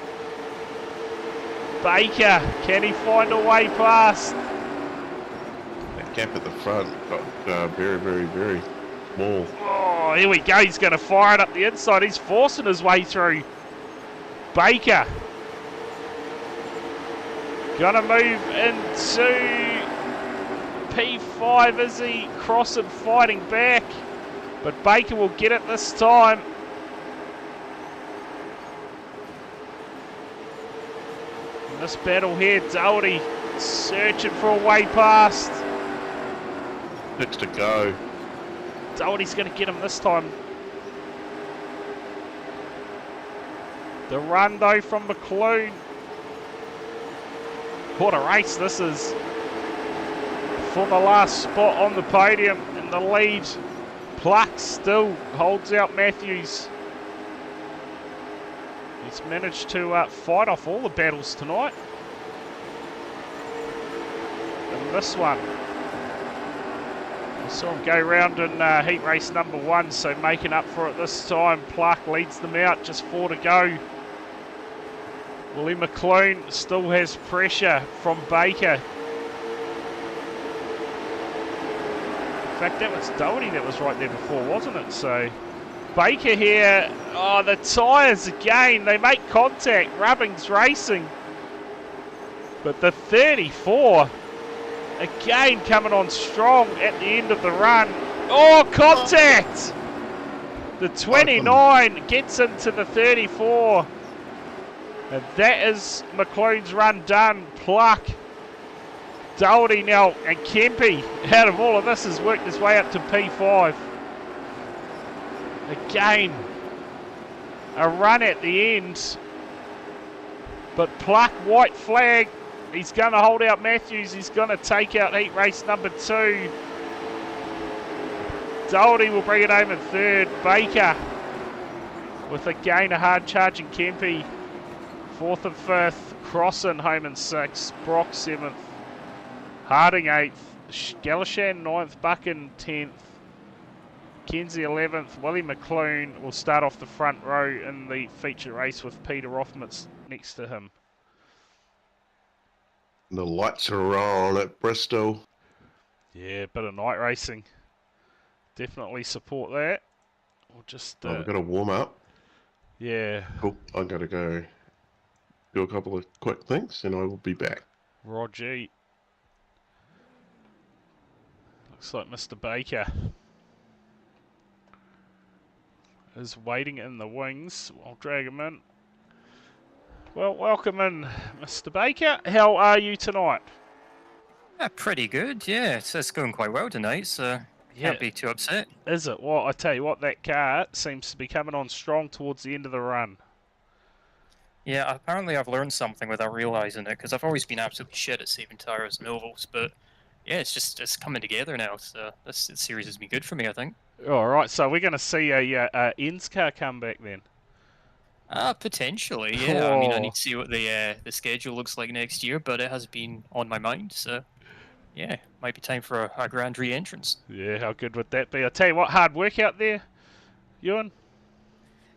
Baker, can he find a way past? That gap at the front got very, very, very small. Oh, here we go. He's going to fire it up the inside. He's forcing his way through. Baker. Gonna move into P5, is he? Crossan fighting back. But Baker will get it this time. In this battle here, Doherty searching for a way past. 6 to go. Doherty's going to get him this time. The run though from McLoone. What a race this is. For the last spot on the podium in the lead. Pluck still holds out Matthews. He's managed to fight off all the battles tonight. And this one, I saw him go round in heat race number 1, so making up for it this time. Pluck leads them out, just 4 to go. Willie McLoone still has pressure from Baker. In fact, that was Doherty that was right there before, wasn't it? So Baker here, oh, the tyres again, they make contact. Rubbing's racing. But the 34, again coming on strong at the end of the run. Oh, contact! The 29 gets into the 34. And that is McLoon's run done. Pluck, Doherty now, and Kempe out of all of this has worked his way up to P5. Again, a run at the end. But Pluck, white flag. He's going to hold out Matthews. He's going to take out heat race number 2. Doherty will bring it home in 3rd. Baker with again a hard charging Kempe. 4th and 5th. Crossan home in 6th. Brock 7th. Harding 8th. Galashan 9th. Buchan 10th. Kenzie 11th. Willie McLoone will start off the front row in the feature race with Peter Rothmitz next to him. The lights are on at Bristol. Yeah, bit of night racing. Definitely support that. We'll just... I've got to warm up. Yeah. Cool. I've got to go do a couple of quick things and I will be back. Roger. Looks like Mr. Baker is waiting in the wings. I'll drag him in. Well, welcome in, Mr. Baker. How are you tonight? Pretty good, yeah. It's going quite well tonight, so can't be too upset. Is it? Well, I tell you what, that car seems to be coming on strong towards the end of the run. Yeah, apparently I've learned something without realising it, because I've always been absolutely shit at saving tyres and ovals, but yeah, it's coming together now, so this series has been good for me, I think. Alright, so we're going to see a Ends car come back then? Potentially, yeah. I mean, I need to see what the schedule looks like next year, but it has been on my mind, so yeah, might be time for a grand re-entrance. Yeah, how good would that be? I tell you what, hard work out there, Ewan?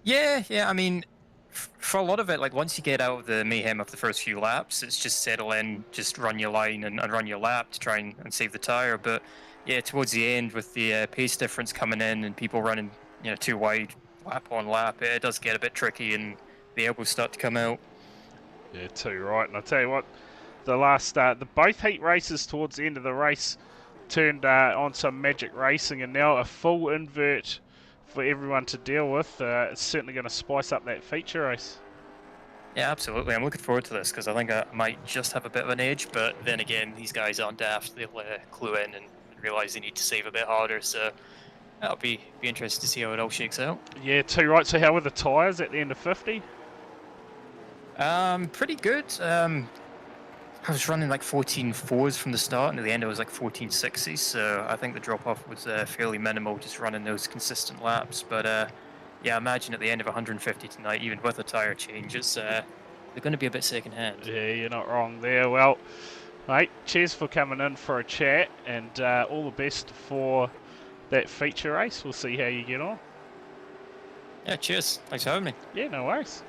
Yeah, I mean, for a lot of it, like once you get out of the mayhem of the first few laps, it's just settle in, just run your line and run your lap to try and save the tyre. But yeah, towards the end with the pace difference coming in and people running, too wide lap on lap, it does get a bit tricky and the elbows start to come out. Yeah, too right. And I tell you what, the last the both heat races towards the end of the race turned on some magic racing, and now a full invert for everyone to deal with. It's certainly going to spice up that feature race. Yeah, absolutely. I'm looking forward to this because I think I might just have a bit of an edge, but then again, these guys aren't daft. They'll clue in and realise they need to save a bit harder, so that'll be interesting to see how it all shakes out. Yeah, too right. So how were the tyres at the end of 50? Pretty good. I was running like 14.4s from the start, and at the end I was like 14.60s, so I think the drop-off was fairly minimal, just running those consistent laps. But yeah, I imagine at the end of 150 tonight, even with a tyre change, they're going to be a bit second-hand. Yeah, you're not wrong there. Well, mate, cheers for coming in for a chat, and all the best for that feature race. We'll see how you get on. Yeah, cheers. Thanks for having me. Yeah, no worries.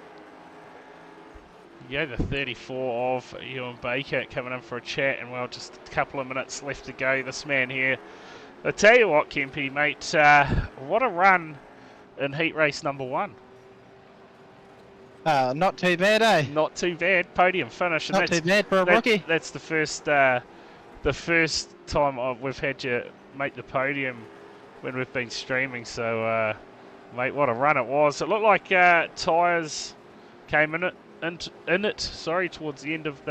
Yeah, the 34 of Ewan Baker coming in for a chat, and well, just a couple of minutes left to go. This man here, I tell you what, Kempe, mate, what a run in heat race number 1. Not too bad, eh? Not too bad. Podium finish. And Not too bad for a rookie. That's the first time we've had you make the podium when we've been streaming. So, mate, what a run it was. It looked like tyres came in it. Sorry, towards the end of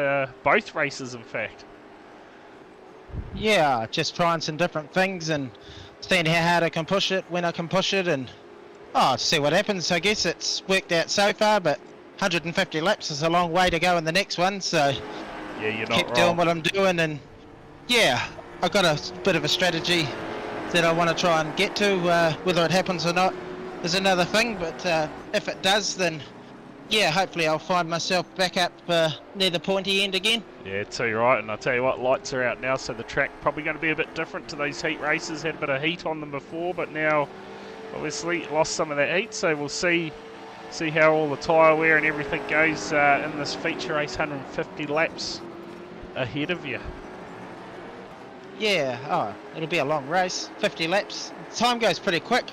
both races, in fact. Yeah, just trying some different things, and seeing how hard I can push it, when I can push it, and see what happens. I guess it's worked out so far, but 150 laps is a long way to go in the next one, so Yeah, you're not keep wrong. doing what I'm doing, and yeah, I've got a bit of a strategy that I want to try and get to. Whether it happens or not is another thing, but if it does, then yeah, hopefully I'll find myself back up near the pointy end again. Yeah, too right, and I'll tell you what, lights are out now, so the track probably going to be a bit different to those heat races. Had a bit of heat on them before, but now obviously lost some of that heat, so we'll see how all the tyre wear and everything goes in this feature race. 150 laps ahead of you. Yeah, it'll be a long race, 50 laps. Time goes pretty quick.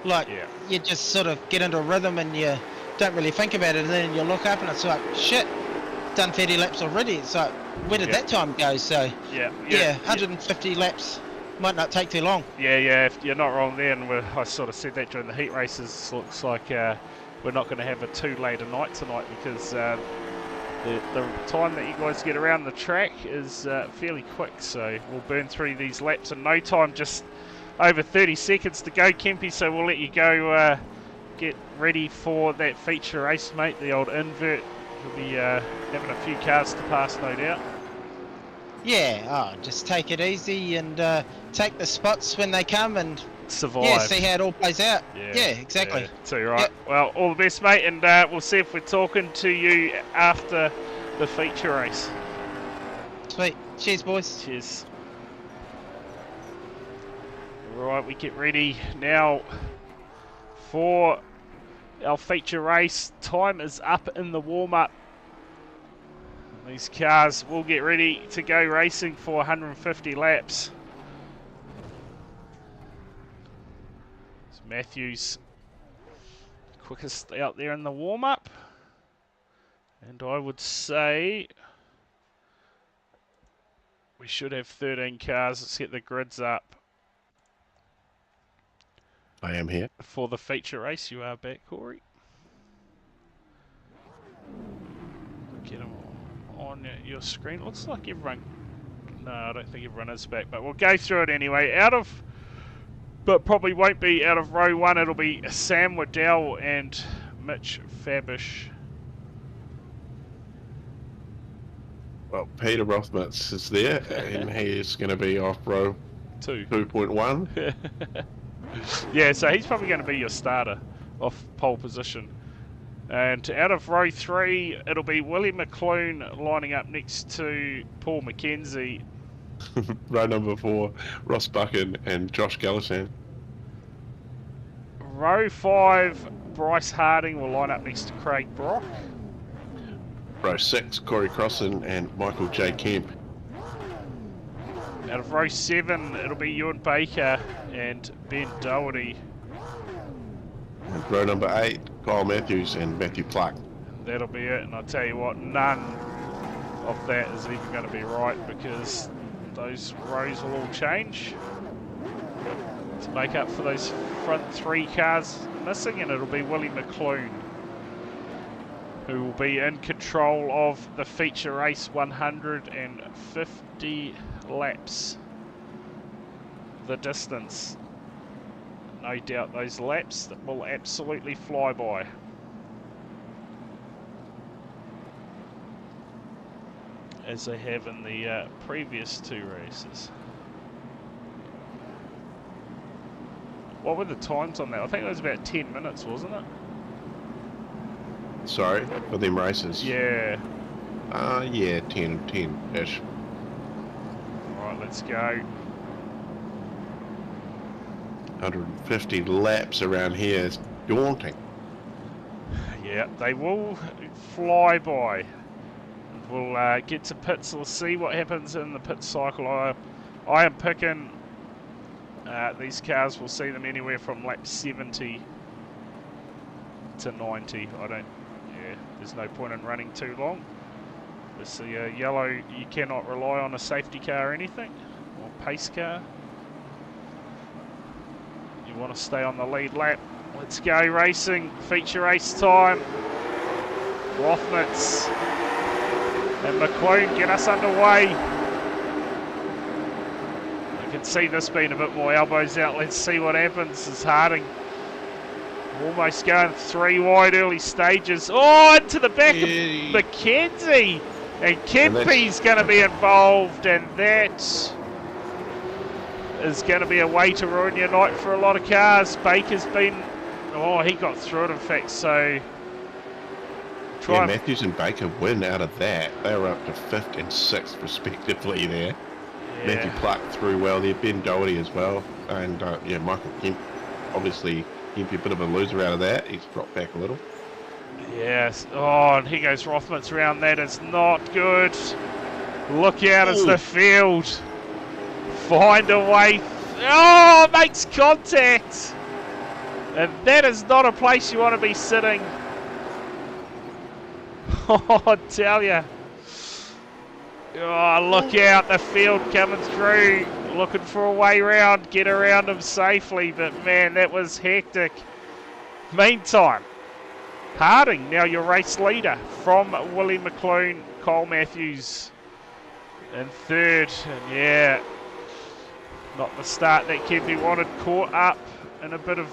Like, Yeah. you just sort of get into a rhythm and you don't really think about it, and then you look up and it's like, shit, done 30 laps already. It's like, where did that time go? So, Yeah, 150 laps might not take too long. Yeah, if you're not wrong there, and I sort of said that during the heat races. Looks like we're not going to have a too late a night tonight, because the time that you guys get around the track is fairly quick, so we'll burn through these laps in no time. Just over 30 seconds to go, Kempy, so we'll let you go get ready for that feature race, mate. The old invert. You'll be having a few cars to pass, no doubt. Yeah, just take it easy and take the spots when they come and Survive. yeah, see how it all plays out. Yeah, exactly. Yeah, too right. Yep. Well, all the best, mate, and we'll see if we're talking to you after the feature race. Sweet. Cheers, boys. Cheers. Right, we get ready now for our feature race. Time is up in the warm-up. These cars will get ready to go racing for 150 laps. It's Matthews quickest out there in the warm-up. And I would say we should have 13 cars. Let's get the grids up. I am here. For the feature race, you are back, Corey. Get them on your screen. Looks like everyone... No, I don't think everyone is back, but we'll go through it anyway. But probably won't be out of row one. It'll be Sam Waddell and Mitch Fabish. Well, Peter Rothmans is there, and he is going to be off row 2.1. Yeah, so he's probably going to be your starter off pole position. And out of row 3, it'll be Willie McClune lining up next to Paul McKenzie. Row number 4, Ross Buchan and Josh Gallasan. Row 5, Bryce Harding will line up next to Craig Brock. Row 6, Corey Crossan and Michael J. Kemp. Out of row 7, it'll be Ewan Baker and Ben Doherty. And row number 8, Kyle Matthews and Matthew Pluck. That'll be it, and I'll tell you what, none of that is even going to be right, because those rows will all change to make up for those front 3 cars missing, and it'll be Willie McClune who will be in control of the feature race. 150 laps. The distance. No doubt those laps that will absolutely fly by. As they have in the previous 2 races. What were the times on that? I think it was about 10 minutes, wasn't it? Sorry, for them races. Yeah. Yeah, 10-ish. Alright, let's go. 150 laps around here is daunting. Yeah, they will fly by. We'll get to pits. We'll see what happens in the pit cycle. I am picking these cars. We'll see them anywhere from lap 70 to 90. There's no point in running too long. This yellow, you cannot rely on a safety car or anything, or pace car. You want to stay on the lead lap. Let's go racing. Feature race time. Rothmans and McClune get us underway. I can can see this being a bit more elbows out. Let's see what happens as Harding almost going 3 wide early stages. Oh, into the back of Mackenzie. And Kempy's going to be involved, and that is going to be a way to ruin your night for a lot of cars. Baker's been... Oh, he got through it, in fact, so... Yeah, Matthews and Baker win out of that. They were up to 5th and 6th, respectively, there. Yeah. Matthew Clark threw well there, Ben Doherty as well. And, yeah, Michael Kemp, obviously, Kempy a bit of a loser out of that. He's dropped back a little. Yes. Oh, and here goes Rothmans around. That is not good. Look out as the field find a way. Oh, makes contact. And that is not a place you want to be sitting. Oh, I tell you. Oh, look out. The field coming through. Looking for a way round. Get around him safely. But, man, that was hectic. Meantime, Harding, now your race leader from Willie McClune, Cole Matthews in 3rd. And yeah, not the start that Kempy wanted. Caught up in a bit of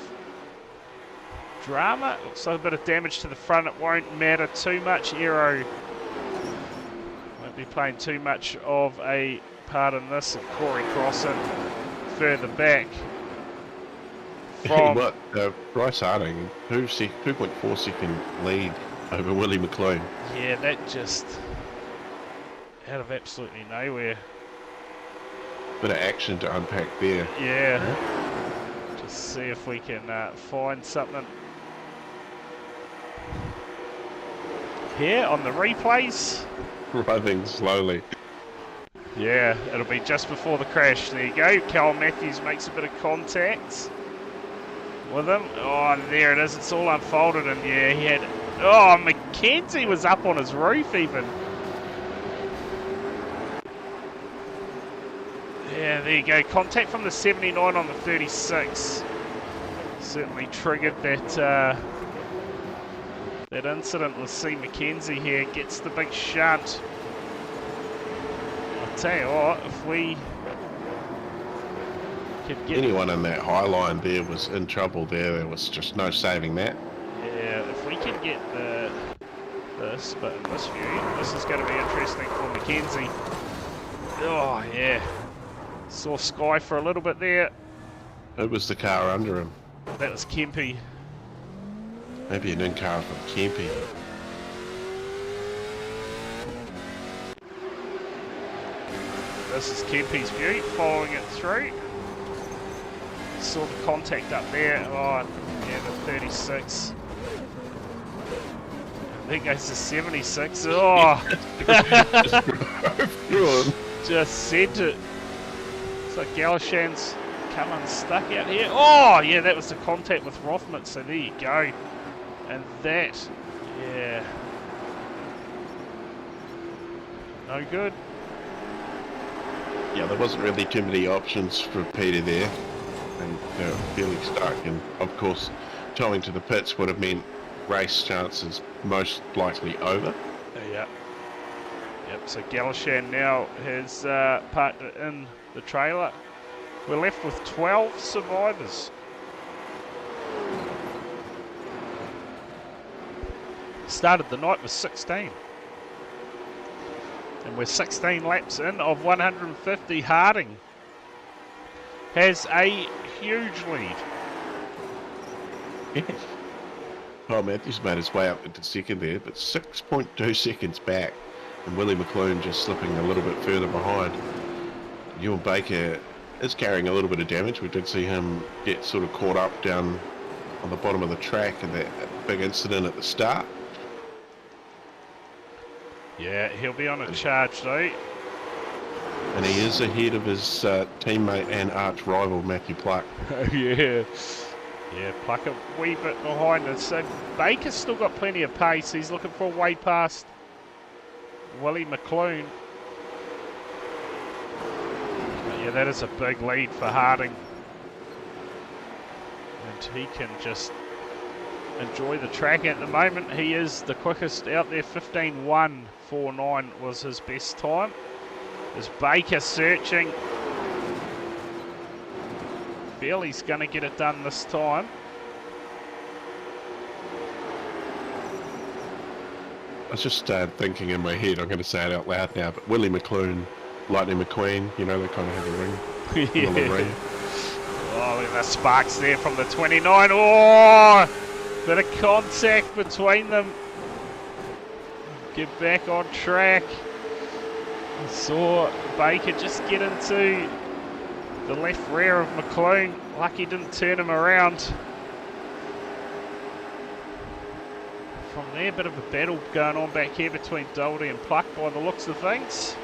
drama. Looks like a bit of damage to the front. It won't matter too much. Aero won't be playing too much of a part in this. And Corey Crossan further back. From what, Bryce Harding, 2.4 second lead over Willie McClune. Yeah, that just out of absolutely nowhere. Bit of action to unpack there. Yeah. Just see if we can find something here on the replays. Driving slowly. Yeah, it'll be just before the crash. There you go. Cal Matthews makes a bit of contact with him. Oh, there it is. It's all unfolded, and yeah, he had... Oh, Mackenzie was up on his roof even. Yeah, there you go. Contact from the 79 on the 36. Certainly triggered that that incident with C. Mackenzie here. Gets the big shunt. I'll tell you what, if we... Anyone in that high line there was in trouble there. There was just no saving that. Yeah, if we can get this, but in this view, this is going to be interesting for Mackenzie. Oh, yeah. Saw Sky for a little bit there. Who was the car under him? That was Kempy. Maybe an in-car from Kempy. This is Kempy's view, following it through. Saw the contact up there. Oh, yeah, the 36. There goes the 76. Oh! Just sent it. So Galashan's come unstuck out here. Oh, yeah, that was the contact with Rothman. So there you go. And that, yeah. No good. Yeah, there wasn't really too many options for Peter there. And fairly stuck, and of course towing to the pits would have meant race chances most likely over. Yeah. Yep, so Galashan now has parked it in the trailer. We're left with 12 survivors. Started the night with 16. And we're 16 laps in of 150. Harding has a huge lead. Well, Matthews made his way up into second there, but 6.2 seconds back, and Willie McClune just slipping a little bit further behind. Ewan Baker is carrying a little bit of damage. We did see him get sort of caught up down on the bottom of the track in that big incident at the start. Yeah, he'll be on a charge though. And he is ahead of his teammate and arch rival, Matthew Pluck. Yeah. Yeah, Pluck a wee bit behind us. So Baker's still got plenty of pace. He's looking for a way past Willie McClune. But yeah, that is a big lead for Harding. And he can just enjoy the track at the moment. He is the quickest out there. 15.149 was his best time. Is Baker searching. feel he's going to get it done this time. I was just thinking in my head, I'm going to say it out loud now, but Willie McClune, Lightning McQueen, you know, they kind of have a ring. Yeah. On the ring. Oh, look at the sparks there from the 29. Oh, bit of contact between them. Get back on track. Saw Baker just get into the left rear of McClune. Lucky didn't turn him around. From there, a bit of a battle going on back here between Doherty and Pluck by the looks of things.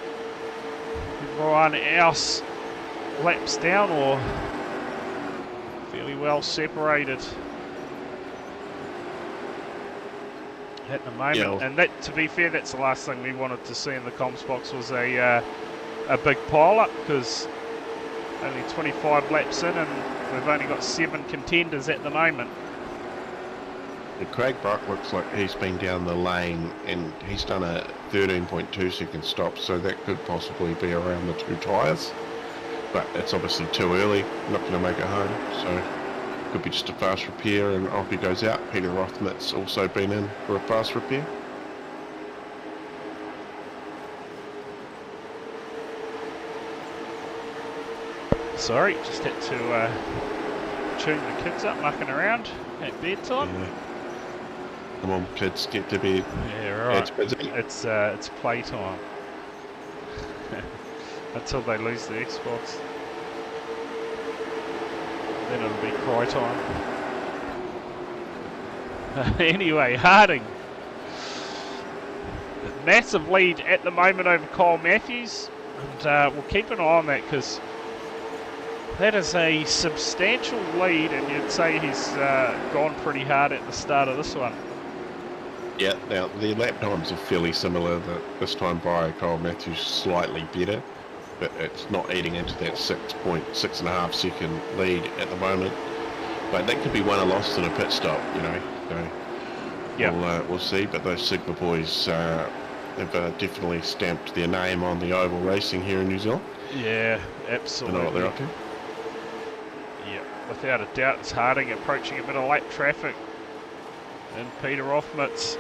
Everyone else laps down or fairly well separated at the moment. Yeah. And that, to be fair, that's the last thing we wanted to see in the comms box was a big pile-up, because only 25 laps in and we've only got 7 contenders at the moment. Craig Buck looks like he's been down the lane and he's done a 13.2 second stop, so that could possibly be around the 2 tyres. But it's obviously too early, not going to make it home, so could be just a fast repair and off he goes out. Peter Rothmut's also been in for a fast repair. Sorry, just had to tune the kids up mucking around at bedtime. Yeah. Come on, kids, get to bed. Yeah, right. It's busy. It's playtime until they lose the Xbox. Then it'll be cry time. Anyway, Harding. Massive lead at the moment over Kyle Matthews, and we'll keep an eye on that because that is a substantial lead, and you'd say he's gone pretty hard at the start of this one. Yeah, now the lap times are fairly similar. This time by Kyle Matthews slightly better, but it's not eating into that 6.5 second lead at the moment. But that could be won or lost in a pit stop, you know. So Yeah. we'll see. But those Sigma boys have definitely stamped their name on the oval racing here in New Zealand. Yeah, They absolutely. know what they're up to. Yeah, without a doubt, it's Harding approaching a bit of late traffic. And Peter Offmitz.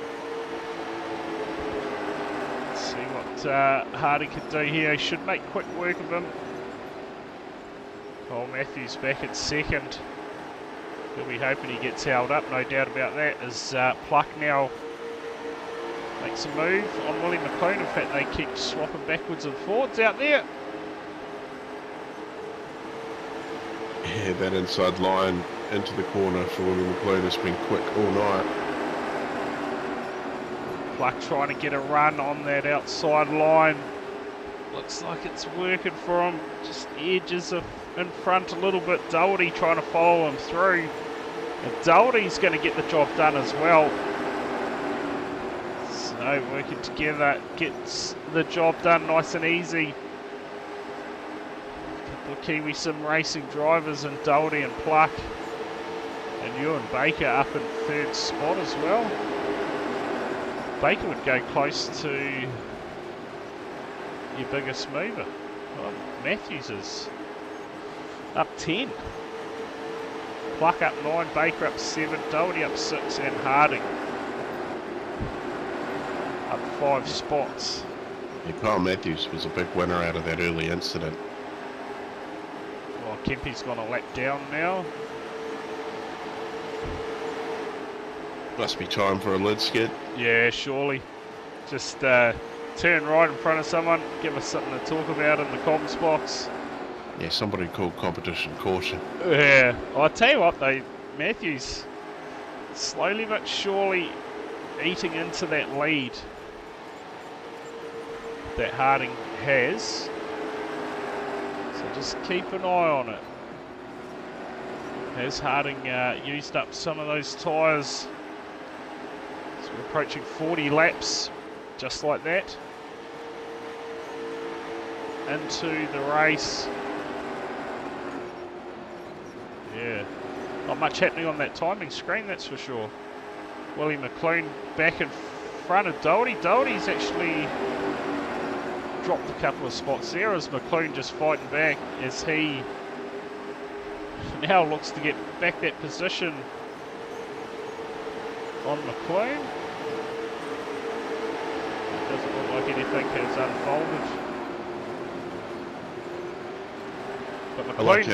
Let's see what Harding can do here. He should make quick work of him. Cole Matthews back in second. He'll be hoping he gets held up, no doubt about that. As Pluck now makes a move on Willie McClune. In fact, they keep swapping backwards and forwards out there. Yeah, that inside line into the corner for William McLean has been quick all night. Pluck trying to get a run on that outside line. Looks like it's working for him. Just edges in front a little bit. Doherty trying to follow him through. And Doherty's going to get the job done as well. So working together gets the job done nice and easy. Couple of Kiwi Sim Racing drivers and Doherty and Pluck. And Ewan Baker up in third spot as well. Baker would go close to your biggest mover. Well, Matthews is up 10. Pluck up 9, Baker up 7, Doherty up 6, and Harding up 5 spots. Yeah, Kyle Matthews was a big winner out of that early incident. Well, Kempy's gone a lap down now. Must be time for a lid skid. Yeah, surely. Just turn right in front of someone, give us something to talk about in the comms box. Yeah, somebody called competition caution. Yeah, I'll tell you what though, Matthews slowly but surely eating into that lead that Harding has. So just keep an eye on it. Has Harding used up some of those tyres? So we're approaching 40 laps, just like that. Into the race. Yeah, not much happening on that timing screen, that's for sure. Willie McClune back in front of Doherty. Doherty's actually dropped a couple of spots there as McClune just fighting back as he now looks to get back that position on McLean. It doesn't look like anything has unfolded. But I like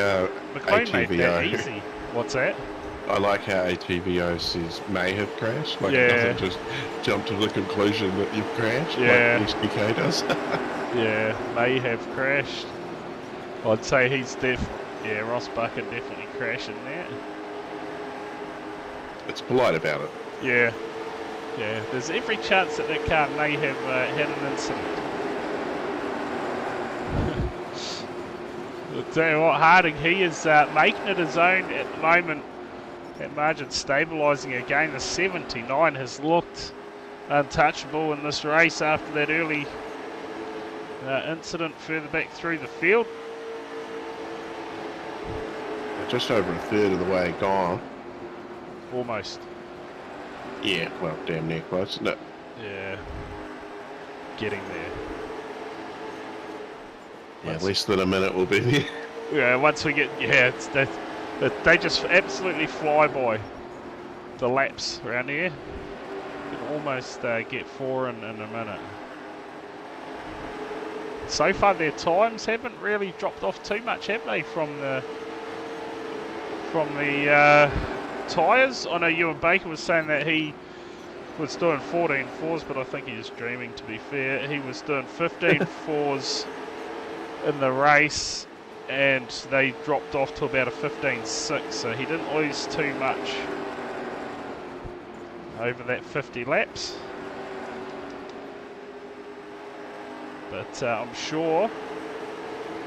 McLean made that ATVO. easy. What's that? I like how ATVO says may have crashed. Like Yeah. it doesn't just jump to the conclusion that you've crashed Yeah. like SDK does. Yeah, may have crashed. I'd say he's yeah, Ross Bucket definitely crashing there. It's polite about it. Yeah, yeah. There's every chance that that car may have had an incident. I'll tell you what, Harding, he is making it his own at the moment. That margin stabilising again. The 79 has looked untouchable in this race after that early incident further back through the field. Just over a third of the way gone. Almost. Yeah, well, damn near close. No, Yeah. Getting there. yeah, less than a minute will be there. Yeah, once we get, yeah, it's that they just absolutely fly by the laps around here. You can almost get 4 in a minute. So far their times haven't really dropped off too much, have they, from the tyres? I know Ewan Baker was saying that he was doing 14.4s, but I think he was dreaming, to be fair. He was doing 15.4s in the race, and they dropped off to about a 15.6, so he didn't lose too much over that 50 laps. But I'm sure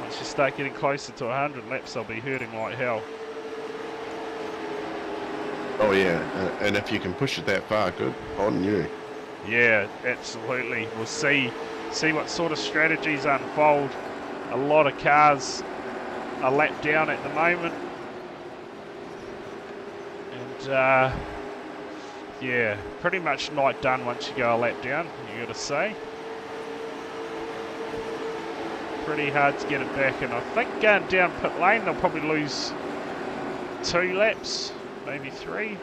once you start getting closer to 100 laps, they'll be hurting like hell. Oh yeah, and if you can push it that far, good on you. Yeah, absolutely. We'll see what sort of strategies unfold. A lot of cars are lapped down at the moment, and yeah, pretty much night done once you go a lap down, you got to say. Pretty hard to get it back, and I think going down pit lane they'll probably lose 2 laps, maybe 3.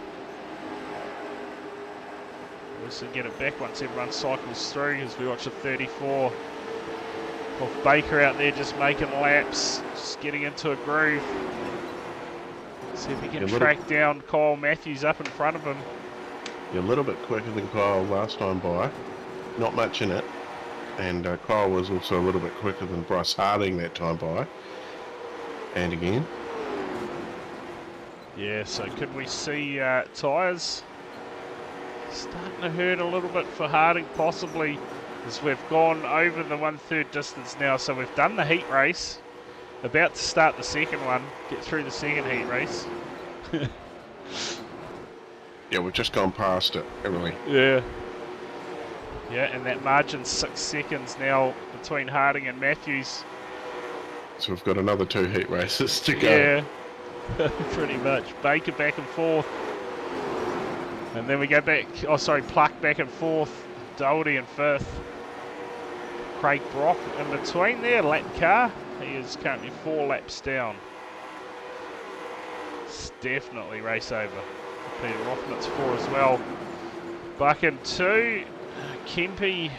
Also get it back once everyone cycles through, as we watch a 34 of Baker out there just making laps, just getting into a groove. See if he can track down Kyle Matthews up in front of him. You're a little bit quicker than Kyle last time by, not much in it. And Kyle was also a little bit quicker than Bryce Harding that time by. And again. Yeah, so could we see tyres starting to hurt a little bit for Harding, possibly, as we've gone over the 1/3 distance now. So we've done the heat race, about to start the second one, get through the second heat race. Yeah, we've just gone past it, haven't we? Yeah. Yeah, and that margin's 6 seconds now between Harding and Matthews. So we've got another 2 heat races to go. Yeah, pretty much. Baker back and forth. And then we go back, Pluck back and forth. Doherty in 5th. Craig Brock in between there, lap car. He is currently 4 laps down. It's definitely race over. Peter Rothman's 4 as well. Buck in 2. Kempe,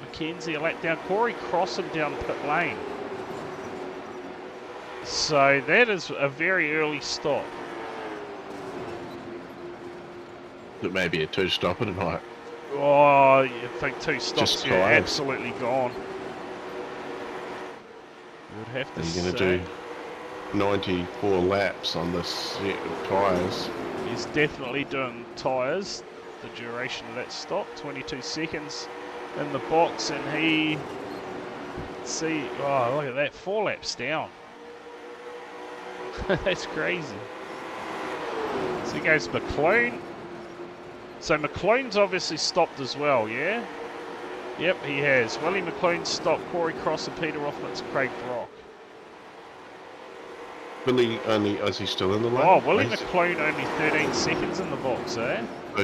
McKenzie a lap down. Corey Crossan down pit lane. So that is a very early stop. It may be a 2-stopper tonight. Oh, you think 2 stops? Just Yeah, tired. absolutely gone. You'd have to Are you say. going to do 94 laps on this set of tyres? He's definitely doing tyres. The duration of that stop, 22 seconds in the box, and he, see, oh look at that, 4 laps down. That's crazy. So he goes McLean. So McLean's obviously stopped as well, yeah? Yep, he has. Willie McLean stopped, Corey Cross and Peter Rothmans, Craig Brock. Billy only, is he still in the lane? Oh, Willie McLean only 13 seconds in the box, eh?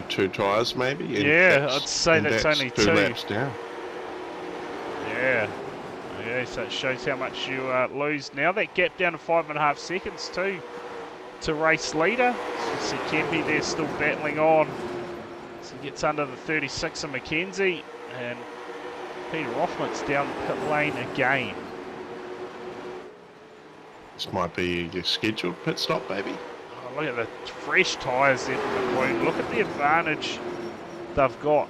2 tyres maybe? And Yeah, I'd say and that's only 2 2. laps down. Yeah. Yeah, so it shows how much you lose. Now that gap down to 5.5 seconds too. to race leader. So you see Kempe there still battling on. So he gets under the 36 of Mackenzie, and Peter Rothman's down pit lane again. This might be your scheduled pit stop, baby. Oh, look at the fresh tyres there from McLean. Look at the advantage they've got.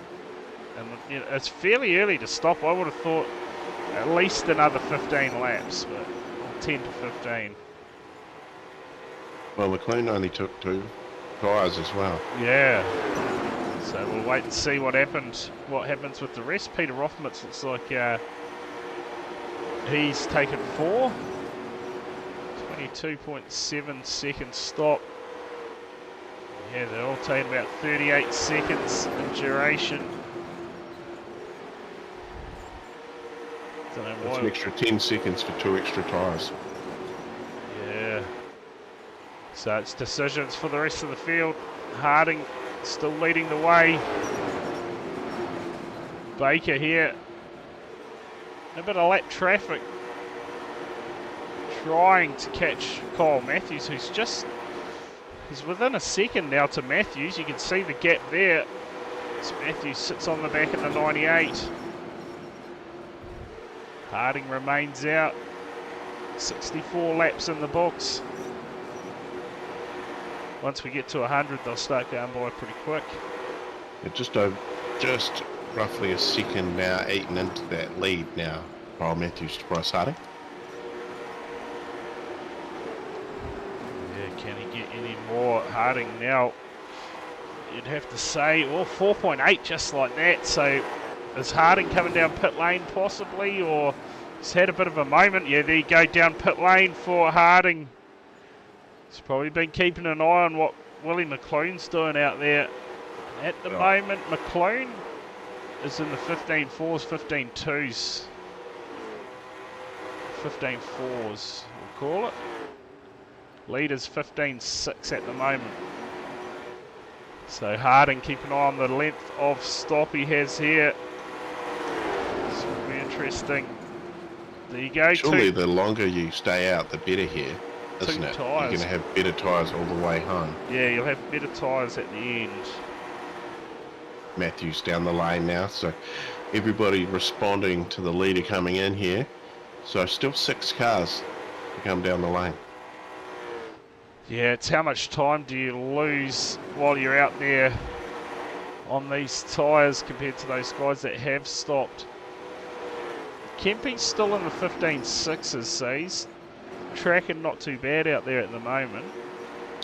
And you know, it's fairly early to stop. I would have thought at least another 15 laps, but 10 to 15. Well, McLean only took 2 tyres as well. Yeah. So we'll wait and see what happens with the rest. Peter Rothmans looks like he's taken 4. 22.7 seconds stop. Yeah, they're all taking about 38 seconds in duration. Don't know That's why. an extra 10 seconds for 2 extra tyres. Yeah. So it's decisions for the rest of the field. Harding still leading the way. Baker here. A bit of lap traffic. Trying to catch Kyle Matthews, he's within a second now to Matthews. You can see the gap there. So Matthews sits on the back of the 98. Harding remains out. 64 laps in the books. Once we get to 100, they'll start going by pretty quick. Just roughly a second now eaten into that lead now. Kyle Matthews to Bryce Harding. Yeah, can he get any more? Harding now, you'd have to say, well, 4.8 just like that. So is Harding coming down pit lane possibly, or he's had a bit of a moment? Yeah, there you go, down pit lane for Harding. He's probably been keeping an eye on what Willie McLean's doing out there. At the moment, McLean is in the 15.4s, 15.2s. 15.4s, we'll call it. Leader's 15.6 at the moment. So Harding, keep an eye on the length of stop he has here. This will be interesting. There you go. Surely the longer you stay out, the better here, isn't it? Tyres. You're going to have better tyres all the way home. Yeah, you'll have better tyres at the end. Matthews down the lane now, so everybody responding to the leader coming in here. So still 6 cars to come down the lane. Yeah, it's how much time do you lose while you're out there on these tyres compared to those guys that have stopped. Kempe's still in the 15.6s, so he's tracking not too bad out there at the moment.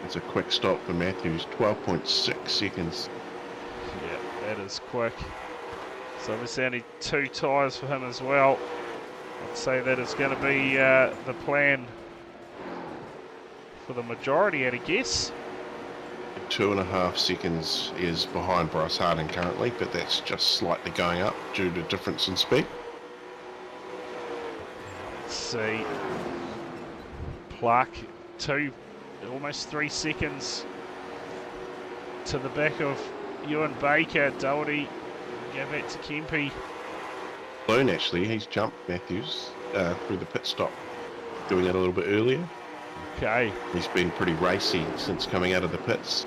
It's a quick stop for Matthews, 12.6 seconds. Yeah, that is quick. So obviously only 2 tyres for him as well. I'd say that is going to be the plan for the majority, I'd guess. 2.5 seconds is behind Bryce Harding currently, but that's just slightly going up due to difference in speed. Let's see. Pluck, almost 3 seconds to the back of Ewan Baker. Doherty, go back to Kempe. Bloon actually, he's jumped Matthews through the pit stop, doing it a little bit earlier. Okay. He's been pretty racy since coming out of the pits.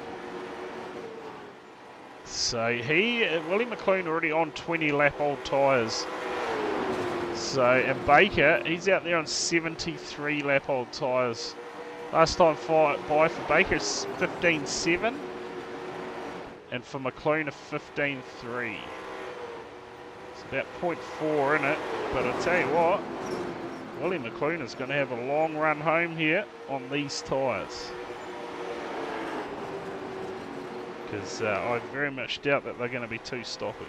So Willie McLean already on 20 lap old tyres. So, and Baker, he's out there on 73 lap old tyres. Last time by for Baker is 15.7. And for McLean a 15.3. It's about 0.4 in it. But I tell you what, Willie McLean is going to have a long run home here on these tyres. Because I very much doubt that they're going to be too stopping.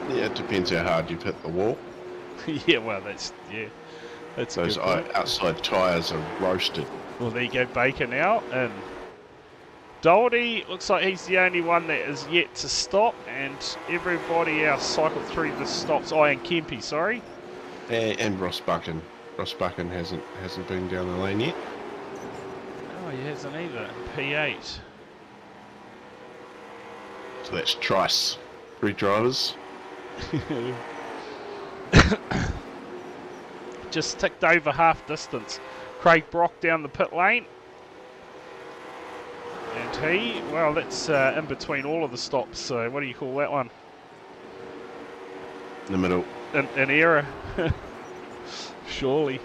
Yeah, it depends how hard you've hit the wall. Yeah, well, that's Those a good point. outside tyres are roasted. Well, there you go, Baker now, and Doherty looks like he's the only one that is yet to stop, and everybody else cycled through the stops. Oh, and Kempe, sorry. And Ross Buchan. Ross Buchan hasn't been down the lane yet. Oh, he hasn't either. P8. So that's Trice. 3 drivers. just ticked over half distance. Craig Brock down the pit lane. And he, well, that's in between all of the stops, so what do you call that one? In the middle. An error. Surely.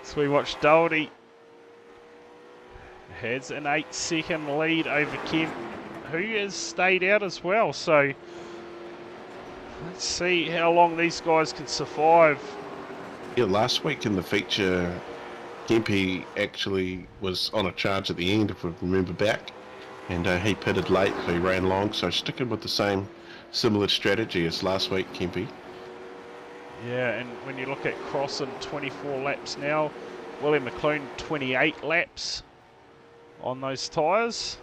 So we watch Doherty. Has an 8-second lead over Kemp, who has stayed out as well, so let's see how long these guys can survive. Yeah, last week in the feature, Kempe actually was on a charge at the end, if we remember back, and he pitted late, so he ran long, so sticking with the same similar strategy as last week, Kempe. Yeah, and when you look at Crossan, 24 laps now, Willie McLean 28 laps on those tyres.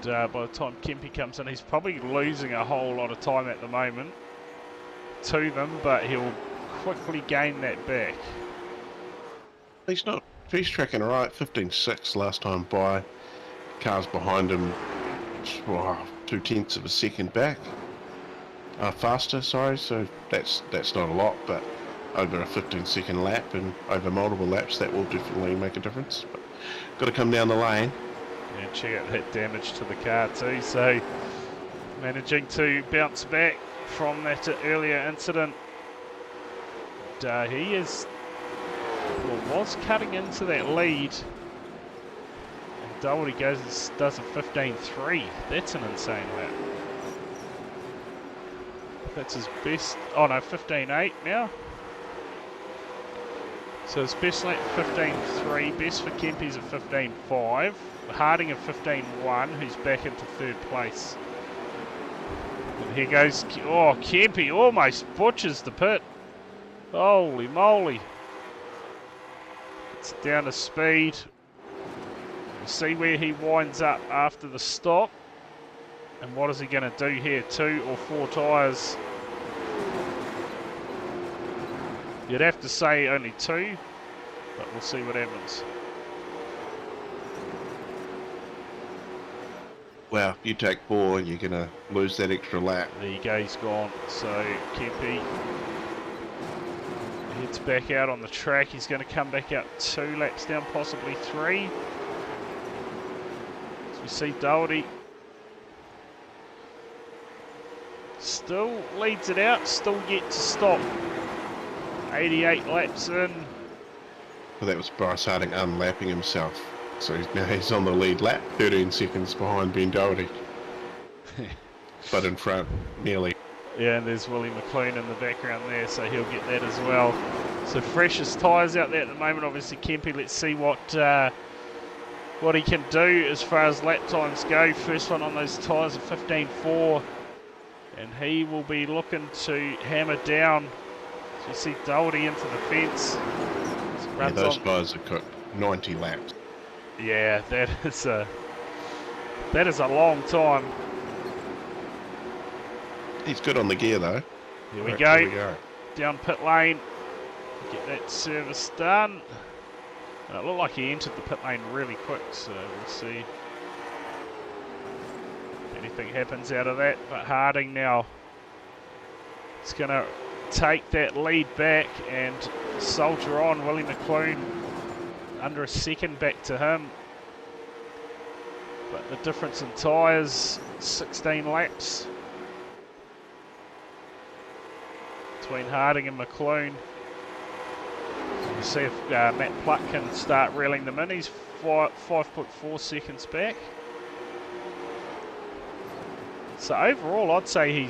And by the time Kempe comes in, he's probably losing a whole lot of time at the moment to them, but he'll quickly gain that back. He's tracking all right, 15.6 last time by. Cars behind him, 0.2 of a second back. Faster, sorry, so that's not a lot, but over a 15-second lap and over multiple laps, that will definitely make a difference. But got to come down the lane. And check out that damage to the car too, so managing to bounce back from that earlier incident. And, he is, well, was cutting into that lead. And Doherty does a 15.3. That's an insane lap. That's his best. Oh no, 15.8 now. So his best lap 15.3. Best for Kempe's at 15.5. Harding at 15.1, who's back into third place. And here goes. Oh, Kempe almost butchers the pit. Holy moly! It's down to speed. We'll see where he winds up after the stop. And what is he going to do here? 2 or 4 tyres? You'd have to say only 2, but we'll see what happens. Well, you take 4, you're going to lose that extra lap. There you go, he's gone. So Kempe heads back out on the track. He's going to come back out 2 laps down, possibly 3. As we see Doherty still leads it out, still yet to stop. 88 laps in. Well, that was Bryce Harding unlapping himself. So now he's on the lead lap, 13 seconds behind Ben Doherty. But in front, nearly. Yeah, and there's Willie McLean in the background there, so he'll get that as well. So freshest tyres out there at the moment, obviously Kempe. Let's see what he can do as far as lap times go. First one on those tyres of 15.4. And he will be looking to hammer down. So you see Doherty into the fence. Yeah, those guys have got 90 laps. Yeah, that is a long time. He's good on the gear though. Here we Right, go. here we go. Down pit lane. Get that service done. And it looked like he entered the pit lane really quick, so we'll see if anything happens out of that. But Harding now is going to take that lead back and soldier on. Willie McLean under a second back to him. But the difference in tyres, 16 laps between Harding and McLean. We'll see if Matt Pluck can start reeling them in. He's 5.4 seconds back. So overall, I'd say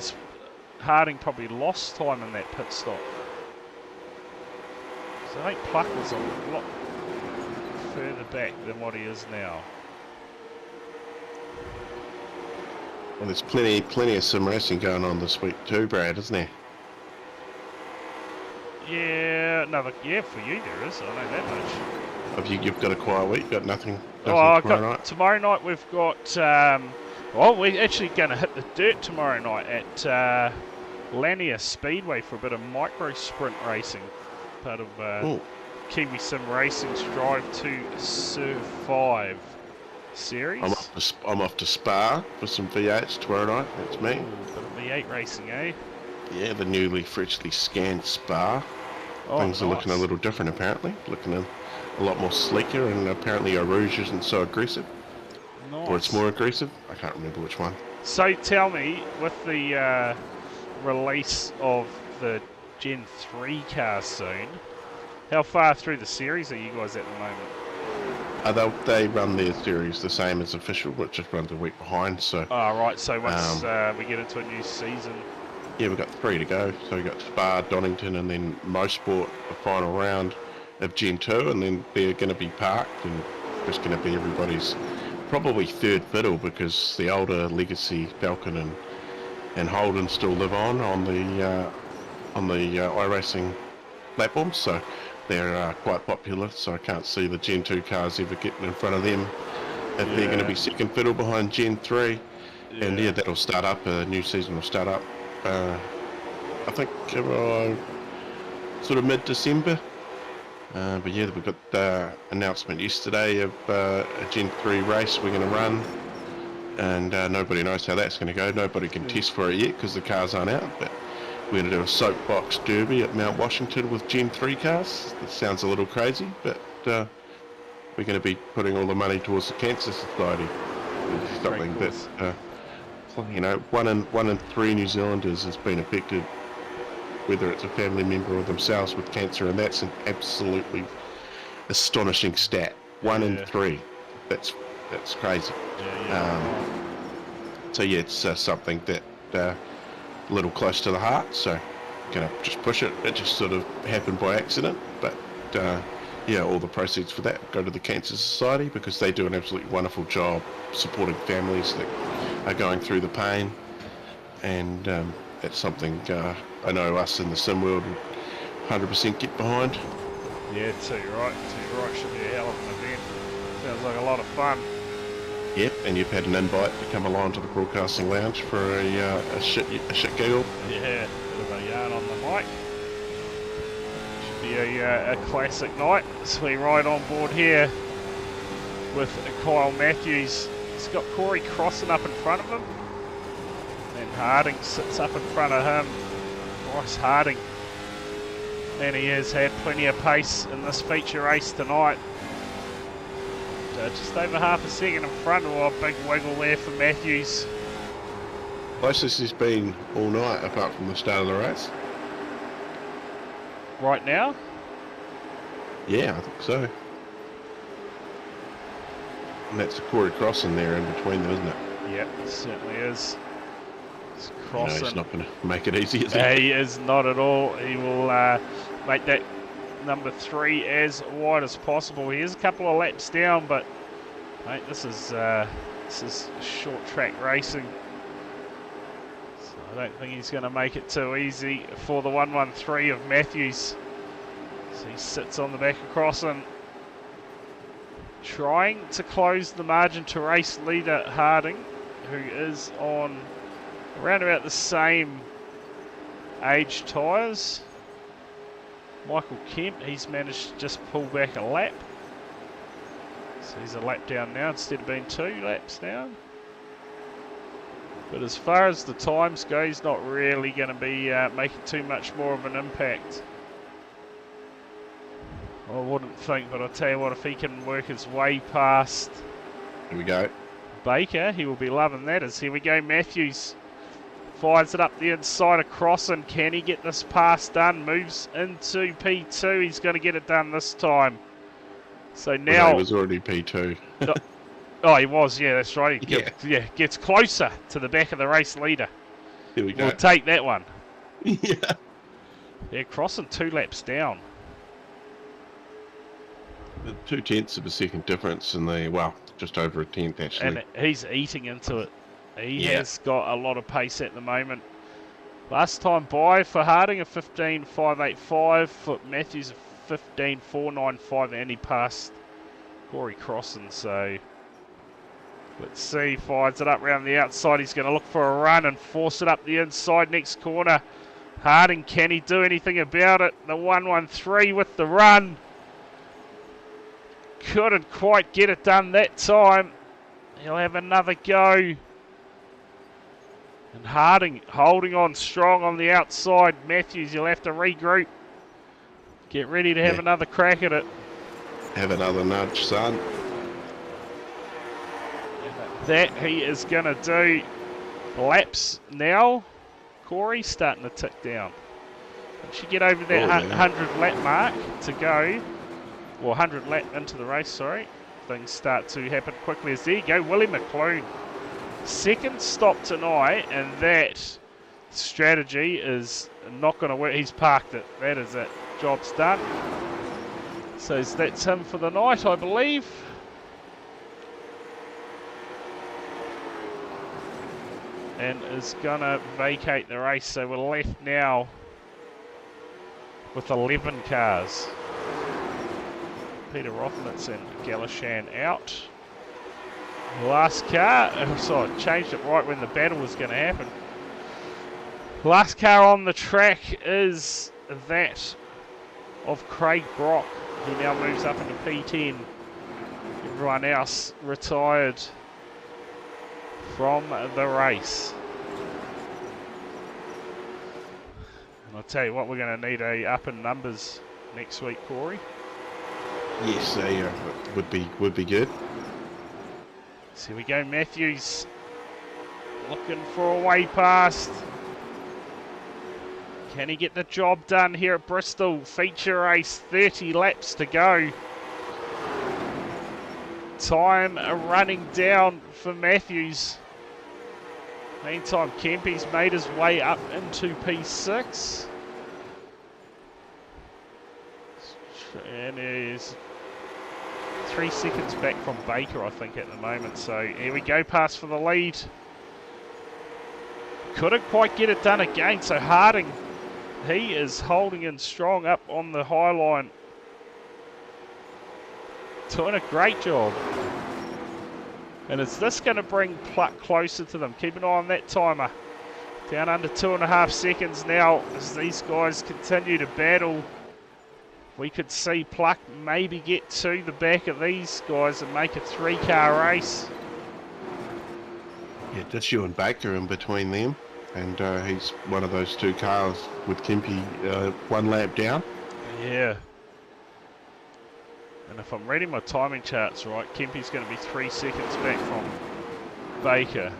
Harding probably lost time in that pit stop. So I think Pluck was a lot further back than what he is now. Well, there's plenty of sim racing going on this week too, Brad, isn't there? Yeah, for you there is. I know that much. You've got a quiet week. You've got nothing Tomorrow night we've got. Well, we're actually going to hit the dirt tomorrow night at Lanier Speedway for a bit of micro sprint racing, part of Kiwi Sim Racing's Drive to Survive series. I'm off to Spa for some V8s tomorrow night. That's me. Ooh, bit of V8 racing, eh? Yeah, the newly freshly scanned Spa. Oh, Things are looking a nice. little different apparently. Looking a lot more sleeker, and apparently Eau Rouge isn't so aggressive. Or it's Nice. more aggressive. I can't remember which one. So tell me, with the release of the Gen 3 car soon, how far through the series are you guys at the moment? They run their series the same as official, which just runs a week behind. So Oh, right, so once we get into a new season. yeah, we've got 3 to go. So we've got Spa, Donington, and then Mosport, the final round of Gen 2, and then they're going to be parked and just going to be everybody's probably third fiddle, because the older Legacy, Falcon, and Holden still live on the iRacing platforms, so they're quite popular. So I can't see the Gen 2 cars ever getting in front of them if they're going to be second fiddle behind Gen 3. And yeah, that'll start up. A new season will start up. I think sort of mid-December. But yeah, we got the announcement yesterday of a Gen 3 race we're going to run, and nobody knows how that's going to go. Nobody can test for it yet because the cars aren't out, but we're going to do a soapbox derby at Mount Washington with Gen 3 cars. That sounds a little crazy, but we're going to be putting all the money towards the Cancer Society. Something that, you know, one in 3 New Zealanders has been affected, whether it's a family member or themselves, with cancer, and that's an absolutely astonishing stat. 1 in 3. That's crazy. So yeah, it's something that a little close to the heart. So gonna just push it. It just sort of happened by accident, but yeah, all the proceeds for that go to the Cancer Society, because they do an absolutely wonderful job supporting families that are going through the pain, and that's something I know us in the sim world would 100% get behind. Yeah, too right. Should be a hell of an event. Sounds like a lot of fun. Yep, and you've had an invite to come along to the broadcasting lounge for a shit giggle. Yeah, bit of a yarn on the mic. Should be a classic night. So we ride on board here with Kyle Matthews. He's got Corey Crossan up in front of him, and Harding sits up in front of him. Bryce Harding, and he has had plenty of pace in this feature race tonight. Just over half a second in front. Oh, a big wiggle there for Matthews. Closest he's been all night, apart from the start of the race. Right now? Yeah, I think so. And that's a Corey Crossan there in between them, isn't it? Yep, it certainly is. It's No, Crossan. he's not going to make it easy, is he? He is not at all. He will make that number 3 as wide as possible. He is a couple of laps down, but mate, this is short track racing. So I don't think he's going to make it too easy for the 113 of Matthews. So he sits on the back of Crossan, trying to close the margin to race leader Harding, who is on around about the same age tyres. Michael Kemp, he's managed to just pull back a lap. So he's a lap down now instead of being 2 laps down. But as far as the times go, he's not really going to be making too much more of an impact. I wouldn't think, but I'll tell you what, if he can work his way past Here we go. Baker, he will be loving that. As here we go, Matthews fires it up the inside of Crossan. Can he get this pass done? Moves into P2. He's going to get it done this time. So now... Well, he was already P2. Oh, he was, yeah, that's right. He Yeah. Gets closer to the back of the race leader. Here we go. We'll take that one. Yeah. Yeah, Crossan 2 laps down. 0.2 of a second difference, and just over a tenth actually. And he's eating into it. He has got a lot of pace at the moment. Last time by for Harding a 15.585, for Matthews a 15.495, and he passed Corey Crossan. So let's see, fires it up around the outside. He's going to look for a run and force it up the inside next corner. Harding, can he do anything about it? The 113 with the run. Couldn't quite get it done that time. He'll have another go. And Harding holding on strong on the outside. Matthews, you'll have to regroup. Get ready to have another crack at it. Have another nudge, son. That he is going to do. Laps now. Corey starting to tick down. Once you get over that 100 lap mark to go, or 100 lap into the race, sorry, things start to happen quickly. As there you go, Willie McClune. Second stop tonight, and that strategy is not going to work. He's parked it. That is it. Job's done. So that's him for the night, I believe. And is going to vacate the race. So we're left now with 11 cars. Peter Rothnitz and Galashan out. Last car, so I changed it right when the battle was going to happen. Last car on the track is that of Craig Brock. He now moves up into P10. Everyone else retired from the race. And I'll tell you what, we're going to need a up in numbers next week, Corey. Yes, would be good. So here we go, Matthews looking for a way past. Can he get the job done here at Bristol? Feature race, 30 laps to go. Time running down for Matthews. Meantime, Kempy's made his way up into P6. And he's 3 seconds back from Baker, I think, at the moment. So here we go, pass for the lead. Couldn't quite get it done again. So Harding, he is holding in strong up on the high line. Doing a great job. And is this going to bring Pluck closer to them? Keep an eye on that timer. Down under 2.5 seconds now as these guys continue to battle. We could see Pluck maybe get to the back of these guys and make a 3-car race. Yeah, just you and Baker in between them. And he's one of those 2 cars with Kempy 1 lap down. Yeah. And if I'm reading my timing charts right, Kempy's going to be 3 seconds back from Baker.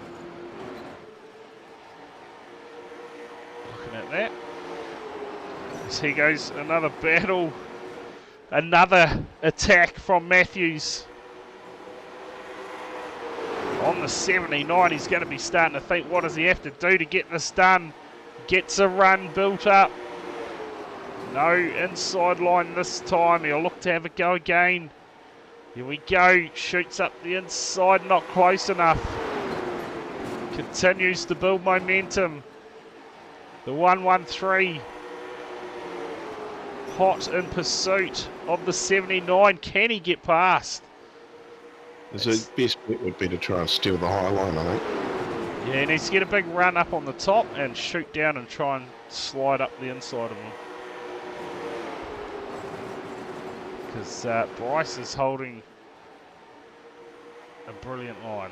Looking at that. As he goes, another battle. Another attack from Matthews. On the 79, he's going to be starting to think, what does he have to do to get this done? Gets a run built up. No inside line this time. He'll look to have a go again. Here we go. Shoots up the inside. Not close enough. Continues to build momentum. The 113. Hot in pursuit of the 79. Can he get past? The best bet would be to try and steal the high line, I think. Yeah, he needs to get a big run up on the top and shoot down and try and slide up the inside of him. Because Bryce is holding a brilliant line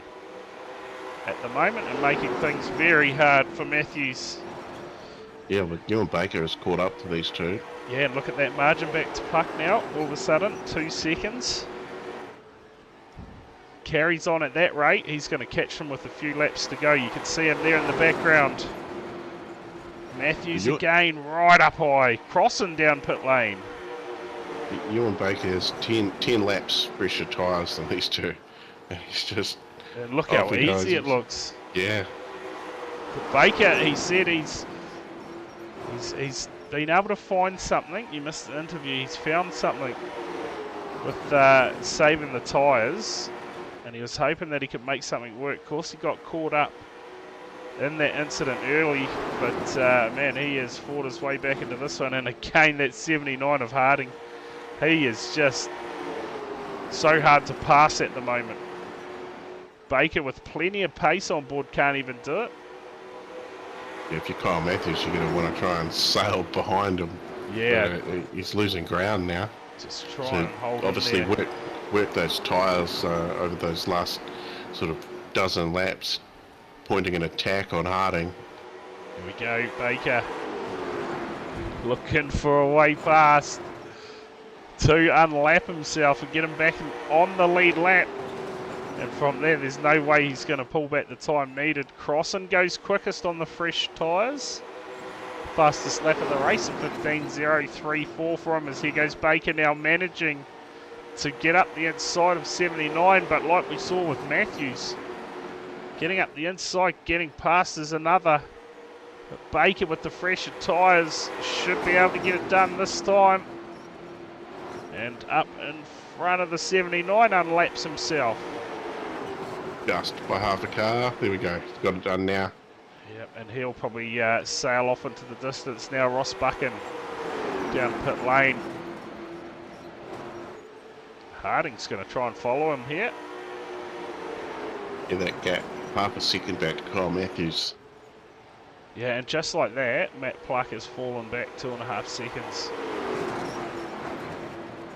at the moment and making things very hard for Matthews. Yeah, but Ewan Baker has caught up to these 2. Yeah, and look at that margin back to Puck now. All of a sudden, 2 seconds. Carries on at that rate. He's going to catch him with a few laps to go. You can see him there in the background. Matthews again, right up high, crossing down pit lane. Ewan Baker has 10 laps fresher tyres than these 2. And he's just... And look how easy it looks. Yeah. But Baker, he said he's been able to find something. You missed the interview. He's found something with saving the tyres. And he was hoping that he could make something work. Of course, he got caught up in that incident early. But, man, he has fought his way back into this one. And again, that 79 of Harding. He is just so hard to pass at the moment. Baker with plenty of pace on board can't even do it. Yeah, if you're Kyle Matthews, you're going to want to try and sail behind him. Yeah. He's losing ground now. Just try and hold him obviously there. work those tyres over those last sort of dozen laps. pointing an attack on Harding. Here we go, Baker. Looking for a way past to unlap himself and get him back on the lead lap. And from there, there's no way he's going to pull back the time needed. Crossan goes quickest on the fresh tyres. Fastest lap of the race at 15.034 for him as he goes. Baker now managing to get up the inside of 79, but like we saw with Matthews, getting up the inside, getting past is another. But Baker with the fresher tyres should be able to get it done this time. And up in front of the 79, unlaps himself. Just by half a car. There we go. He's got it done now. Yep, and he'll probably sail off into the distance now. Ross Buchan down pit lane. Harding's going to try and follow him here. Yeah, that gap. Half a second back to Kyle Matthews. Yeah, and just like that, Matt Pluck has fallen back 2.5 seconds.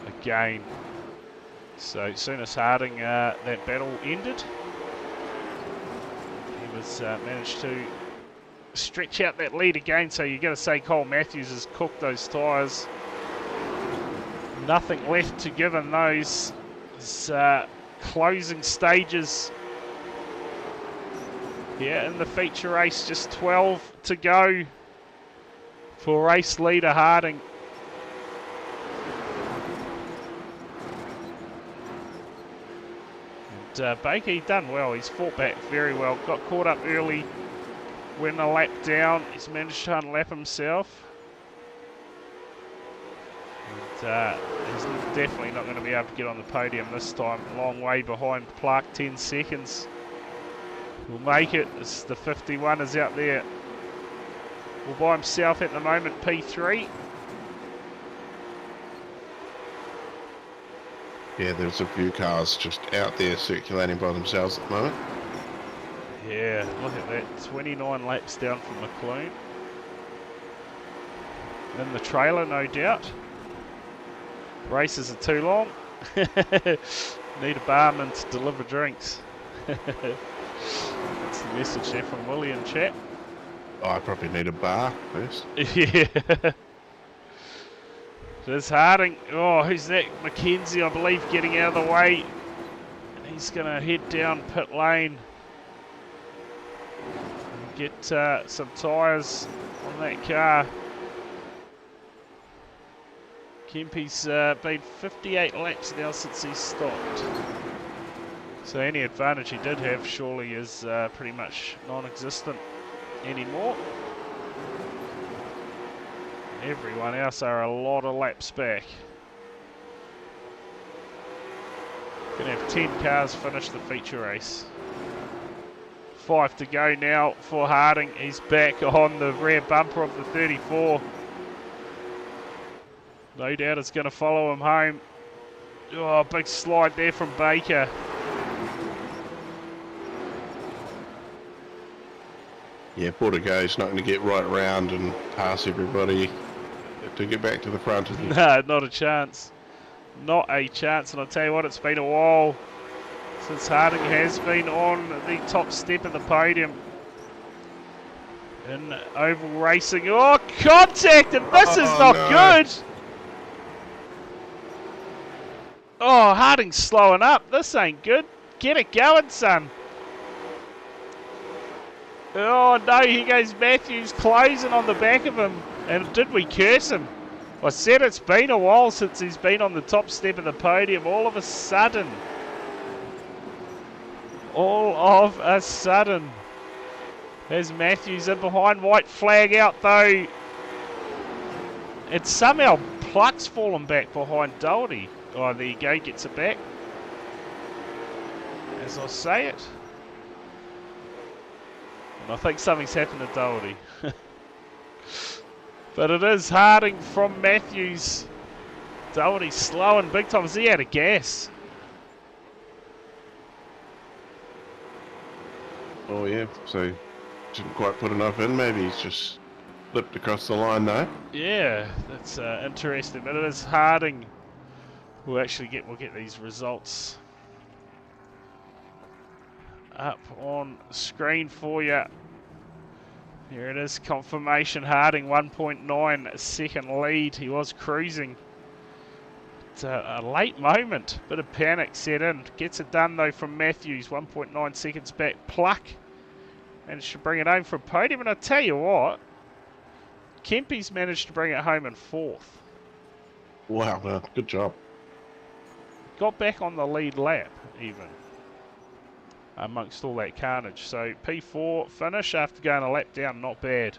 Again. So as soon as Harding, that battle ended, he was managed to stretch out that lead again. So you got to say Kyle Matthews has cooked those tyres. Nothing left to give in those closing stages. Yeah, in the feature race, just 12 to go for race leader Harding. And Baker, he done well. He's fought back very well. Got caught up early, went a lap down. He's managed to unlap himself. And he's definitely not going to be able to get on the podium this time. Long way behind Clark, 10 seconds. Will make it. It's the 51 is out there. All by himself at the moment, P3. Yeah, there's a few cars just out there circulating by themselves at the moment. Yeah, look at that. 29 laps down from McLean. In the trailer, no doubt. Races are too long. Need a barman to deliver drinks. That's the message there from Willie in chat. Oh, I probably need a bar first. Yeah. There's Harding. Oh, who's that? Mackenzie, I believe, getting out of the way. And he's going to head down pit lane. And get some tyres on that car. Kempy's been 58 laps now since he stopped. So any advantage he did have surely is pretty much non-existent anymore. Everyone else are a lot of laps back. Gonna have 10 cars finish the feature race. 5 to go now for Harding. He's back on the rear bumper of the 34. No doubt it's going to follow him home. Oh, big slide there from Baker. Yeah, Portigo's not going to get right round and pass everybody to get back to the front. No, not a chance. Not a chance. And I'll tell you what, it's been a while since Harding has been on the top step of the podium in oval racing. Oh, contact! And this is not good! Oh, Harding's slowing up. This ain't good. Get it going, son. Oh, no, here goes Matthews closing on the back of him. And did we curse him? I said it's been a while since he's been on the top step of the podium. All of a sudden. There's Matthews in behind. White flag out, though. And somehow Pluck's fallen back behind Doherty. Oh, there you go, gets it back. As I say it. And I think something's happened to Doherty. But it is Harding from Matthews. Doherty slowing big time. Is he out of gas? Oh yeah, so didn't quite put enough in. Maybe he's just flipped across the line though. Yeah, that's interesting. But it is Harding. We'll get these results up on screen for you. Here it is, confirmation. Harding 1.9 second lead. He was cruising. It's a late moment. Bit of panic set in. Gets it done though from Matthews. 1.9 seconds back. Pluck managed to bring it home for a podium. And I tell you what, Kempy's managed to bring it home in 4th. Wow, man, good job. Got back on the lead lap even, amongst all that carnage. So P4 finish after going a lap down, not bad.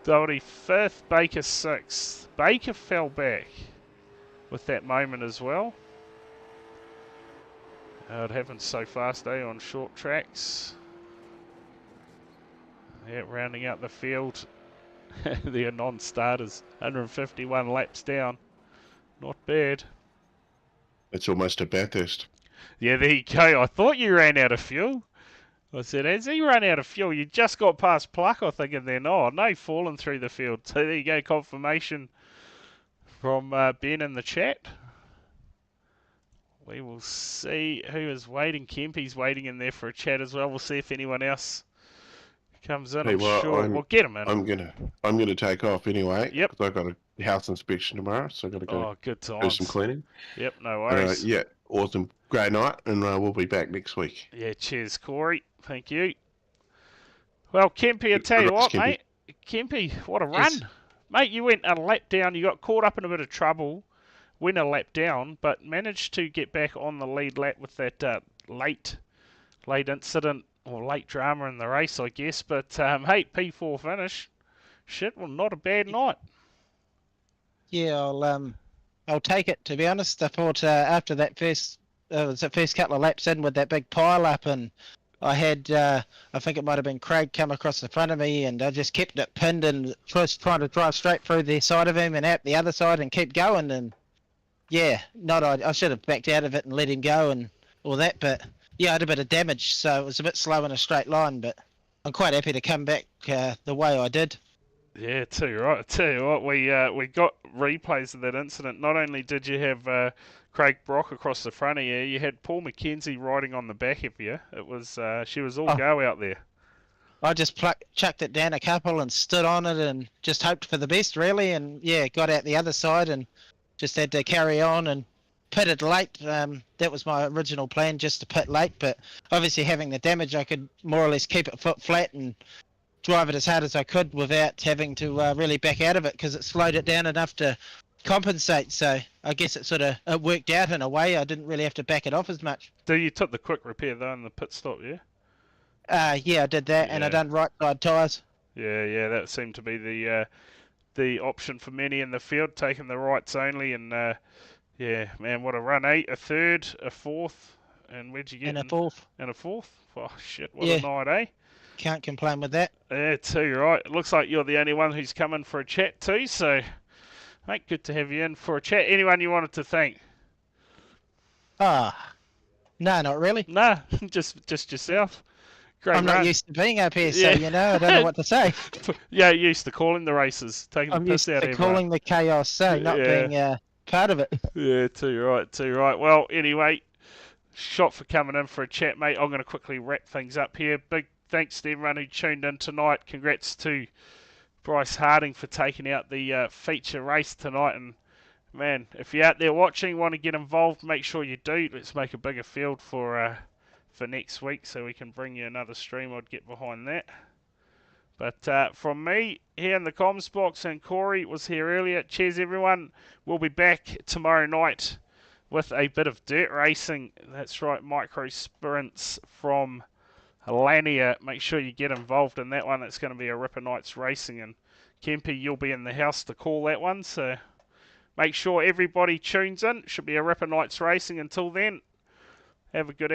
Doherty 5th, Baker 6th. Baker fell back with that moment as well. It happens so fast, eh, on short tracks. Yeah, rounding out the field. They're non-starters. 151 laps down. Not bad. It's almost a Bathurst. Yeah, there you go. I thought you ran out of fuel. I said, has he run out of fuel? You just got past Pluck, I think, and then, oh, no, falling through the field. So there you go, confirmation from Ben in the chat. We will see who is waiting. Kempy's waiting in there for a chat as well. We'll see if anyone else comes in. I'm sure we'll get him in. I'm gonna take off anyway. Yep. 'Cause I've got a house inspection tomorrow, so I've got to go good do times. some cleaning. Yep, no worries. Yeah, awesome. Great night, and we'll be back next week. Yeah, cheers, Corey. Thank you. Well, Kempy, I tell you what, Kempy. mate. Kempy, what a Yes. run. Mate, you went a lap down. You got caught up in a bit of trouble. Went a lap down, but managed to get back on the lead lap with that late incident or late drama in the race, I guess. But, hey, P4 finish. Shit, well, not a bad night. Yeah, I'll take it. To be honest, I thought after that first couple of laps in with that big pile up, and I had I think it might have been Craig come across the front of me, and I just kept it pinned and just trying to drive straight through the side of him and out the other side and keep going. And yeah, I should have backed out of it and let him go and all that, but yeah, I had a bit of damage, so it was a bit slow in a straight line. But I'm quite happy to come back the way I did. Yeah, tell you what, we got replays of that incident. Not only did you have Craig Brock across the front of you, you had Paul McKenzie riding on the back of you. It was she was all go out there. I just chucked it down a couple and stood on it and just hoped for the best, really. And yeah, got out the other side and just had to carry on and pitted late. That was my original plan, just to pit late. But obviously having the damage, I could more or less keep it foot flat and drive it as hard as I could without having to really back out of it, because it slowed it down enough to compensate. So I guess it worked out in a way. I didn't really have to back it off as much. So you took the quick repair though in the pit stop, yeah? Yeah, I did that, and I done right side tyres. Yeah, that seemed to be the option for many in the field, taking the rights only. And yeah, man, what a run! A third, a fourth, and where'd you get? And a fourth. And a fourth. Oh shit, what a night, eh? Can't complain with that. Yeah, too right. It looks like you're the only one who's come in for a chat too, so mate, good to have you in for a chat. Anyone you wanted to thank? No, not really. Nah, just yourself. Great I'm run. not used to being up here, so Yeah. I don't know what to say. Yeah, you used to calling the races, taking I'm the piss used out to of everyone. calling the chaos, so not being part of it. Yeah, too right. Well, anyway, shot for coming in for a chat, mate. I'm going to quickly wrap things up here. Big thanks to everyone who tuned in tonight. Congrats to Bryce Harding for taking out the feature race tonight. And man, if you're out there watching, want to get involved, make sure you do. Let's make a bigger field for next week, so we can bring you another stream. I'd get behind that. But from me here in the comms box, and Corey was here earlier. Cheers, everyone. We'll be back tomorrow night with a bit of dirt racing. That's right, micro sprints from Lanier. Make sure you get involved in that one. It's going to be a Ripper Nights Racing, and Kempy, you'll be in the house to call that one. So make sure everybody tunes in. Should be a Ripper Nights Racing. Until then, have a good evening.